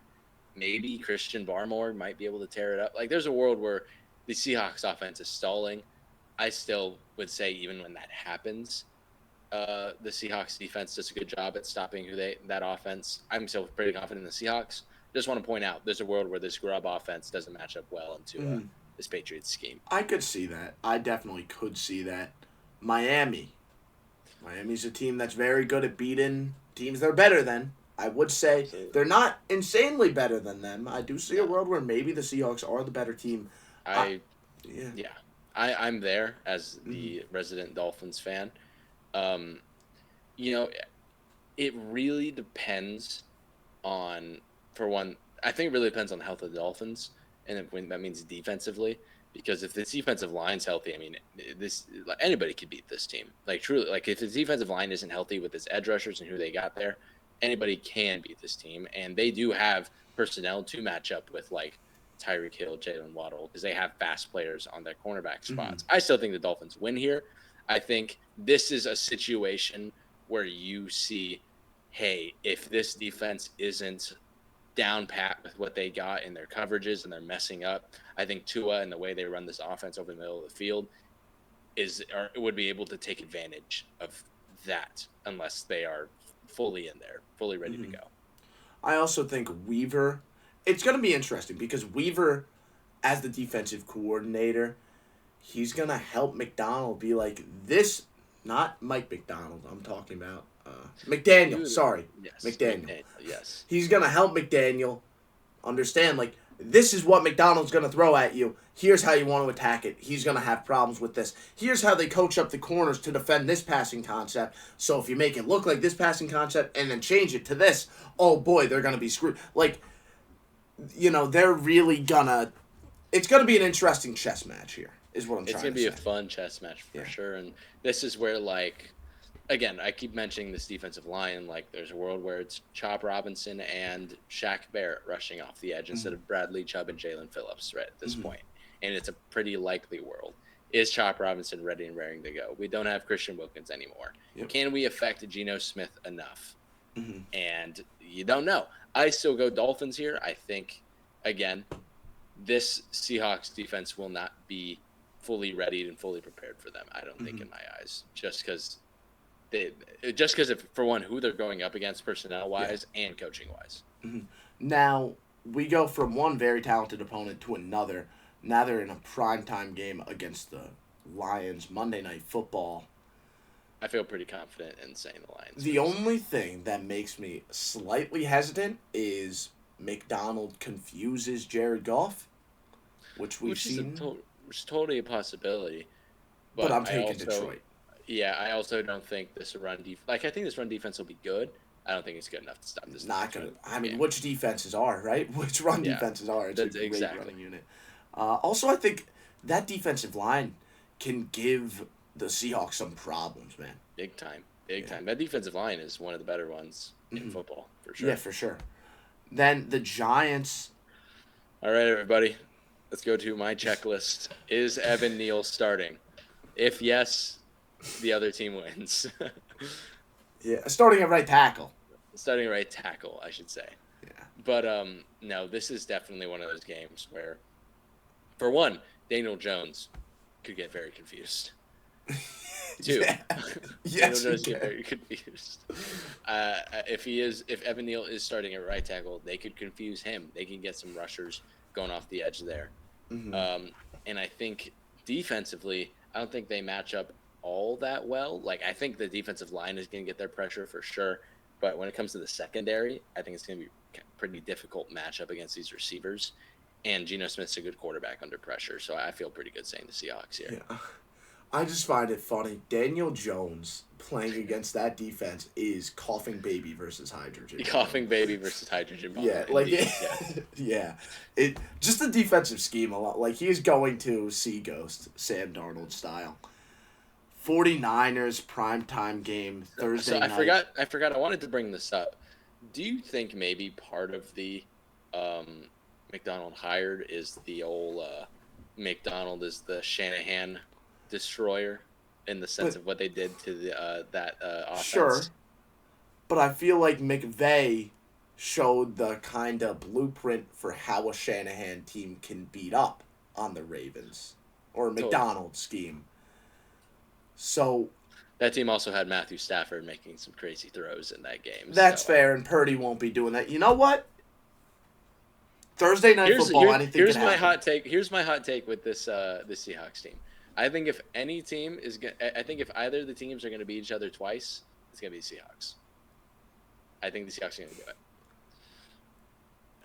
Maybe Christian Barmore might be able to tear it up. Like there's a world where the Seahawks offense is stalling. I still would say even when that happens, the Seahawks defense does a good job at stopping that offense. I'm still pretty confident in the Seahawks. Just want to point out there's a world where this Grubb offense doesn't match up well into Mhm. this Patriots scheme. I could see that. I definitely could see that. Miami. Miami's a team that's very good at beating teams they're better than. I would say Absolutely. they're not insanely better than them. I do see a No, world where maybe the Seahawks are the better team. I I yeah. yeah, I'm there as Mm-hmm. the resident Dolphins fan. Um, you know, it really depends on, for one, I think it really depends on the health of the Dolphins, and when that means defensively. Because if the defensive line's healthy, I mean, this like, anybody could beat this team. Like truly, like if the defensive line isn't healthy with its edge rushers and who they got there, anybody can beat this team, and they do have personnel to match up with like Tyreek Hill, Jalen Waddle, because they have fast players on their cornerback Mm-hmm. spots. I still think the Dolphins win here. I think this is a situation where you see, hey, if this defense isn't down pat with what they got in their coverages and they're messing up, I think Tua and the way they run this offense over the middle of the field would be able to take advantage of that unless they are fully in there, fully ready to Mm-hmm. go. I also think Weaver. It's going to be interesting because Weaver, as the defensive coordinator, he's going to help McDonald be like this. Not Mike McDonald. I'm talking about McDaniel. Sorry, Yes, McDaniel. McDaniel. Yes, He's going to help McDaniel understand like this is what McDonald's going to throw at you. Here's how you want to attack it. He's going to have problems with this. Here's how they coach up the corners to defend this passing concept. So if you make it look like this passing concept and then change it to this, oh boy, they're going to be screwed. Like, they're really gonna. It's going to be an interesting chess match here, is what I'm it's trying gonna to be a say. fun chess match for Yeah. sure, and this is where like again, I keep mentioning this defensive line. Like, there's a world where it's Chop Robinson and Shaq Barrett rushing off the edge instead Mm-hmm. of Bradley Chubb and Jalen Phillips right at this Mm-hmm. point. And it's a pretty likely world. Is Chop Robinson ready and raring to go? We don't have Christian Wilkins anymore. Yep. Can we affect Geno Smith enough? Mm-hmm. And you don't know. I still go Dolphins here. I think, again, this Seahawks defense will not be fully readied and fully prepared for them. I don't think, Mm-hmm. in my eyes, just because of, for one, who they're going up against personnel Yeah. wise and coaching wise. Mm-hmm. Now we go from one very talented opponent to another. Now they're in a primetime game against the Lions, Monday Night Football. I feel pretty confident in saying the Lions. The only thing that makes me slightly hesitant is McDonald confuses Jared Goff, which we've seen. Which is totally a possibility. But But I'm taking Detroit. I also don't think this run defense. Like, I think this run defense will be good. I don't think it's good enough to stop this. Not gonna. I mean, game. which defenses are right? Which run Yeah, defenses are? It's a that's great exactly. running unit. Also, I think that defensive line can give the Seahawks some problems, man. Big time. Big Yeah. time. That defensive line is one of the better ones in Mhm. football, for sure. Yeah, for sure. Then the Giants. All right, everybody. Let's go to my checklist. Is Evan Neal starting? If yes, the other team wins. Yeah, starting at right tackle. Starting right tackle, I should say. Yeah. But no, this is definitely one of those games where, for one, Daniel Jones could get very confused. Two, Yeah. Daniel Yes, Jones he get can. very confused. If Evan Neal is starting at right tackle, they could confuse him. They can get some rushers going off the edge there. Mhm. And I think defensively, I don't think they match up all that well. Like, I think the defensive line is going to get their pressure for sure. But when it comes to the secondary, I think it's going to be pretty difficult matchup against these receivers. And Geno Smith's a good quarterback under pressure, so I feel pretty good saying the Seahawks here. Yeah. I just find it funny. Daniel Jones playing against that defense is coughing baby versus hydrogen. Coughing baby versus hydrogen bomb. Yeah, like yeah. It just the defensive scheme a lot. Like he is going to see Ghost, Sam Darnold style. 49ers primetime game Thursday night. I forgot. I wanted to bring this up. Do you think maybe part of the McDonald hired is the old McDonald is the Shanahan destroyer in the sense of what they did to the that offense? Sure, but I feel like McVay showed the kind of blueprint for how a Shanahan team can beat up on the Ravens or a McDonald scheme. So that team also had Matthew Stafford making some crazy throws in that game. That's fair, and Purdy won't be doing that. You know what? Thursday night football. Here's my hot take. Here's my hot take with this Seahawks team. I think if any team is, I think if either of the teams are going to beat each other twice, it's going to be the Seahawks. I think the Seahawks are going to do it.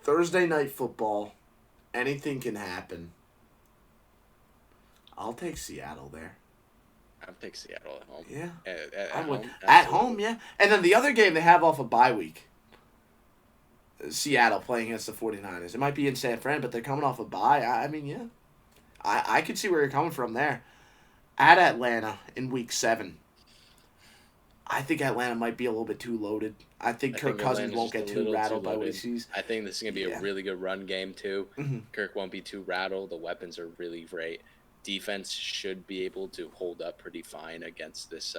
Thursday night football. Anything can happen. I'll take Seattle there. I'll take Seattle at home. Yeah. At home, yeah. And then the other game they have off a bye week. Seattle playing against the 49ers. It might be in San Fran, but they're coming off a bye. I mean, yeah. I could see where you're coming from there. At Atlanta in week 7. I think Atlanta might be a little bit too loaded. I think Kirk Cousins won't get too rattled by what he sees. I think this is going to be a really good run game, too. Mm-hmm. Kirk won't be too rattled. The weapons are really great. Defense should be able to hold up pretty fine against this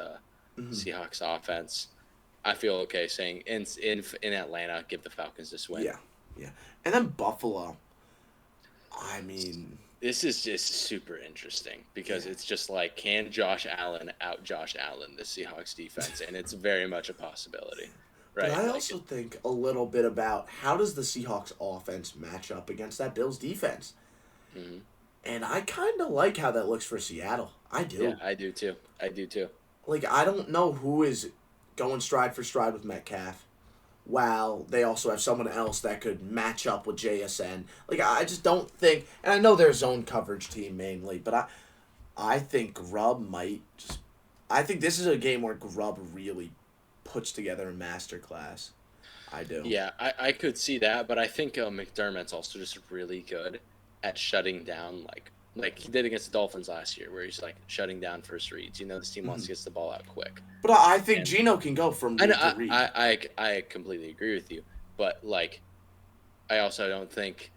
Seahawks offense. I feel okay saying in Atlanta, give the Falcons this win. Yeah. And then Buffalo. I mean, this is just super interesting because it's just like, can Josh Allen out Josh Allen the Seahawks defense? And it's very much a possibility. Right? But I also think a little bit about how does the Seahawks offense match up against that Bills defense? Mm-hmm. And I kind of like how that looks for Seattle. I do. Yeah, I do too. Like, I don't know who is going stride for stride with Metcalf, while they also have someone else that could match up with JSN. Like, I just don't think, and I know they're zone coverage team mainly, but I think Grubb might just, I think this is a game where Grubb really puts together a masterclass. I do. Yeah, I could see that, but I think McDermott's also just really good at shutting down, like he did against the Dolphins last year, where he's like shutting down first reads. You know, this team wants to get the ball out quick. But I think Geno can go from read to read. I completely agree with you, but like, I also don't think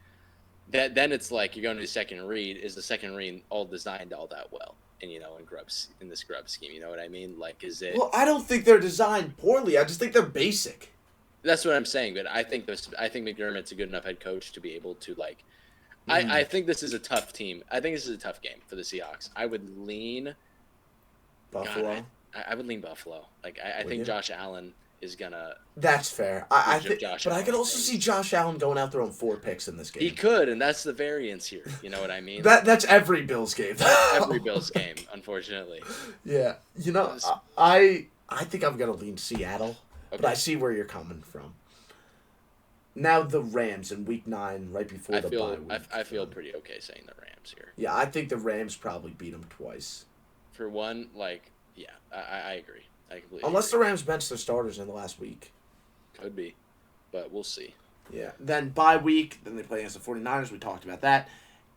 that then it's like you're going to the second read. Is the second read all designed all that well? And in this Grubb scheme, you know what I mean? Like, is it? Well, I don't think they're designed poorly. I just think they're basic. That's what I'm saying. But I think McDermott's a good enough head coach to be able to like. I think this is a tough team. I think this is a tough game for the Seahawks. I would lean Buffalo. I would lean Buffalo. Like I think Josh Allen is gonna. That's fair. I think, but I could also see Josh Allen going out throwing 4 picks in this game. He could, and that's the variance here. You know what I mean? That's every Bills game. Every Bills game, unfortunately. Yeah, I think I'm gonna lean Seattle, but I see where you're coming from. Now the Rams in Week 9, right before the bye week. I feel pretty okay saying the Rams here. Yeah, I think the Rams probably beat them twice. For one, I agree. I completely Unless agree. the Rams benched their starters in the last week. Could be, but we'll see. Yeah. Then bye week, then they play against the 49ers. We talked about that.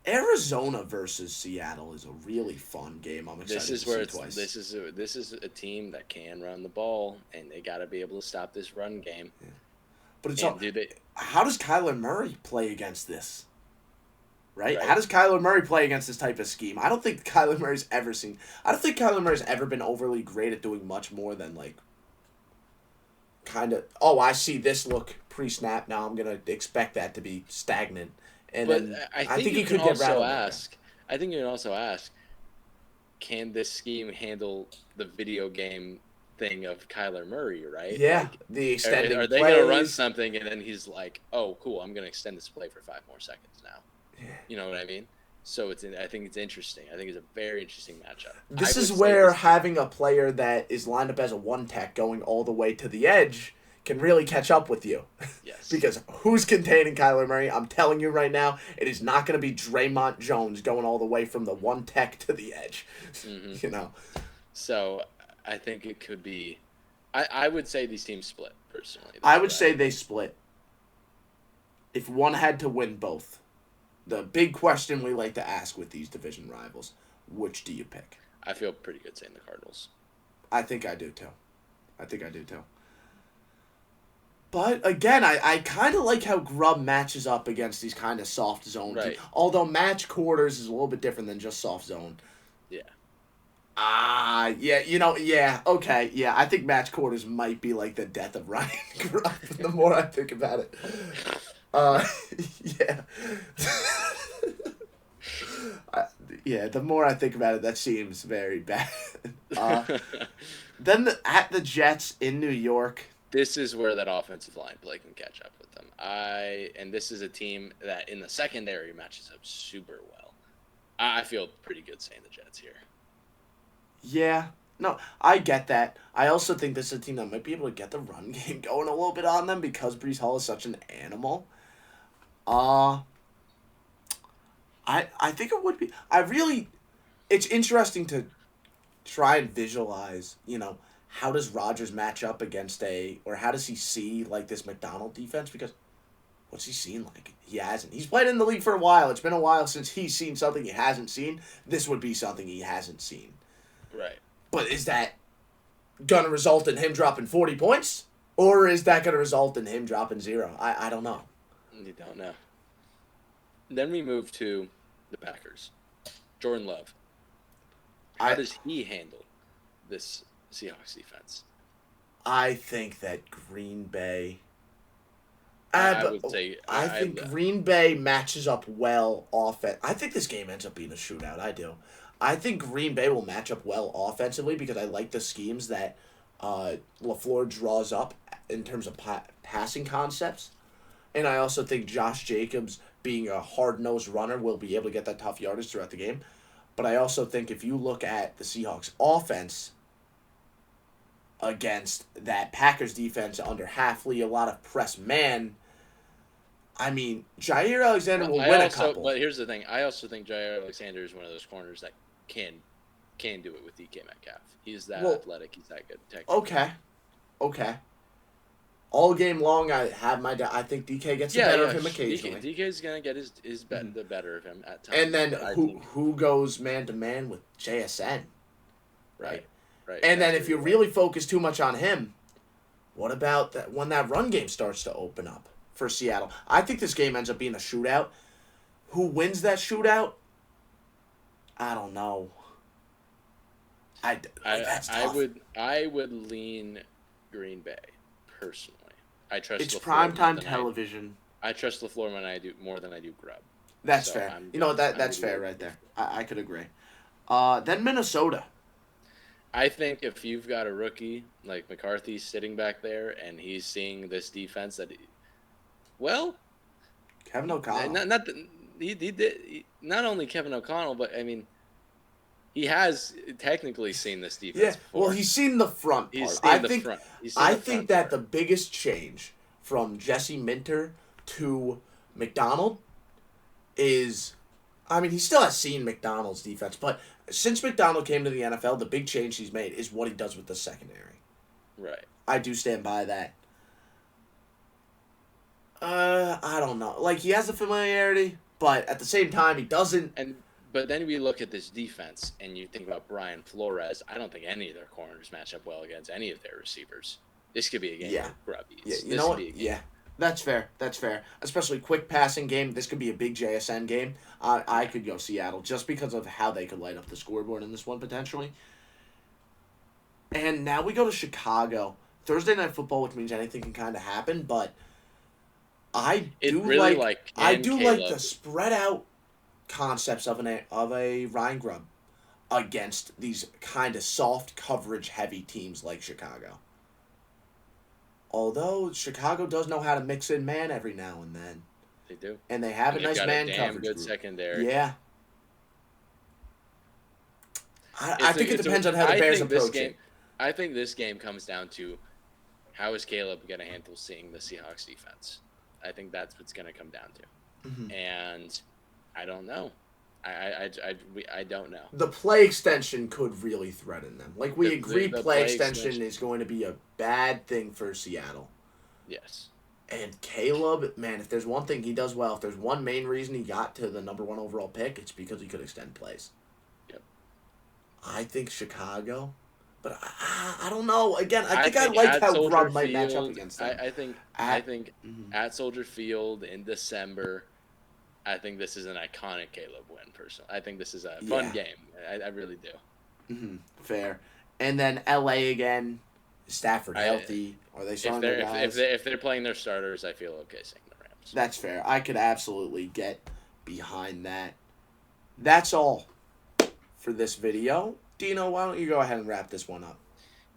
Arizona versus Seattle is a really fun game. I'm excited to see twice. This is a team that can run the ball, and they got to be able to stop this run game. Yeah. But it's how does Kyler Murray play against this? Right? How does Kyler Murray play against this type of scheme? I don't think Kyler Murray's ever been overly great at doing much more than like kind of, I see this look pre-snap, now I'm going to expect that to be stagnant. And then I think he could get rattled. I think you can also ask, can this scheme handle the video game thing of Kyler Murray, right? Yeah, like, the extending Are they going to run something and then he's like, oh, cool, I'm going to extend this play for 5 more seconds now. Yeah. You know what I mean? So I think it's interesting. I think it's a very interesting matchup. This is where having a player that is lined up as a one-tech going all the way to the edge can really catch up with you. Yes. Because who's containing Kyler Murray? I'm telling you right now, it is not going to be Draymond Jones going all the way from the one tech to the edge. Mm-hmm. You know. So I think it could be. I would say these teams split personally. I would say they split. If one had to win both, the big question we like to ask with these division rivals: which do you pick? I feel pretty good saying the Cardinals. I think I do too. But again, I kind of like how Grubb matches up against these kind of soft zone teams. Right. Although match quarters is a little bit different than just soft zone. Yeah. Okay, yeah. I think match quarters might be like the death of Ryan Grubb. The more I think about it, yeah. The more I think about it, that seems very bad. Then at the Jets in New York. This is where that offensive line play can catch up with them. And this is a team that in the secondary matches up super well. I feel pretty good saying the Jets here. Yeah. No, I get that. I also think this is a team that might be able to get the run game going a little bit on them because Breece Hall is such an animal. I think it would be. It's interesting to try and visualize, how does Rodgers match up against or how does he see, like, this McDonald defense? Because what's he seen like? He hasn't. He's played in the league for a while. It's been a while since he's seen something he hasn't seen. This would be something he hasn't seen. Right. But is that going to result in him dropping 40 points? Or is that going to result in him dropping 0? I don't know. You don't know. Then we move to the Packers. Jordan Love. How does he handle this Seahawks defense? I think that Green Bay. I would say. I think Green Bay matches up well offense. I think this game ends up being a shootout. I do. I think Green Bay will match up well offensively because I like the schemes that LaFleur draws up in terms of passing concepts. And I also think Josh Jacobs, being a hard-nosed runner, will be able to get that tough yardage throughout the game. But I also think if you look at the Seahawks offense against that Packers defense under Halfley, a lot of press man, I mean, Jair Alexander will win a couple. But here's the thing. I also think Jair Alexander is one of those corners that can do it with DK Metcalf. He's that athletic. He's that good. Okay. All game long, I think DK gets the better of him occasionally. DK's going to get the better of him at times. And then who goes man-to-man with JSN? Right. And then if you really focus too much on him, what about that when that run game starts to open up for Seattle? I think this game ends up being a shootout. Who wins that shootout? I don't know. That's tough. I would lean Green Bay personally. I trust. It's primetime television. I trust LaFleur more than I do Grubb. That's fair. That's fair right there. I could agree. Then Minnesota. I think if you've got a rookie like McCarthy sitting back there and he's seeing this defense Kevin O'Connell. Not only Kevin O'Connell, but I mean, he has technically seen this defense before. Well, he's seen the front part. I think that the biggest change from Jesse Minter to McDonald is, I mean, he still has seen McDonald's defense, but since McDonald came to the NFL, the big change he's made is what he does with the secondary. Right. I do stand by that. I don't know. Like, he has the familiarity, but at the same time, he doesn't. But then we look at this defense, and you think about Brian Flores. I don't think any of their corners match up well against any of their receivers. This could be a game where Grubb eats. Yeah, you know what? Yeah, that's fair. Especially quick passing game. This could be a big JSN game. I could go Seattle just because of how they could light up the scoreboard in this one potentially. And now we go to Chicago. Thursday Night Football, which means anything can kind of happen, but I do like the spread out concepts of a Ryan Grubb against these kind of soft coverage heavy teams like Chicago. Although Chicago does know how to mix in man every now and then. They do. And they have a nice man coverage good group. Secondary. Yeah. I think it depends on how the Bears approach it. I think this game comes down to How is Caleb going to handle seeing the Seahawks defense? I think that's what's going to come down to. Mm-hmm. And I don't know. I don't know. The play extension could really threaten them. Like we agree, The play extension is going to be a bad thing for Seattle. Yes. And Caleb, man, if there's one thing he does well, if there's one main reason he got to the number 1 overall pick, it's because he could extend plays. Yep. I think Chicago, but I don't know. Again, I think I think like at how Soldier Grubb might match up Field, against them. I think Mhm. at Soldier Field in December, I think this is an iconic Caleb win. Personally, I think this is a fun game. I really do. Mm-hmm. Fair. And then LA again. Stafford healthy? Are they starting their guys? If they're playing their starters, I feel okay saying the Rams. That's fair. I could absolutely get behind that. That's all for this video. Dino, why don't you go ahead and wrap this one up?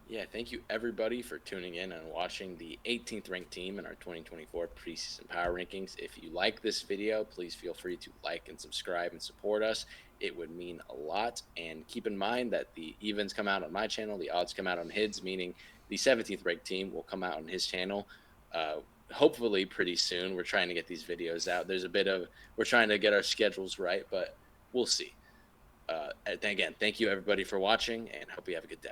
Yeah, thank you everybody for tuning in and watching the 18th ranked team in our 2024 preseason power rankings. If you like this video, please feel free to like and subscribe and support us. It would mean a lot. And keep in mind that the evens come out on my channel, the odds come out on his, meaning the 17th ranked team will come out on his channel. Hopefully pretty soon. We're trying to get these videos out. We're trying to get our schedules right, but we'll see. Again, thank you everybody for watching and hope you have a good day.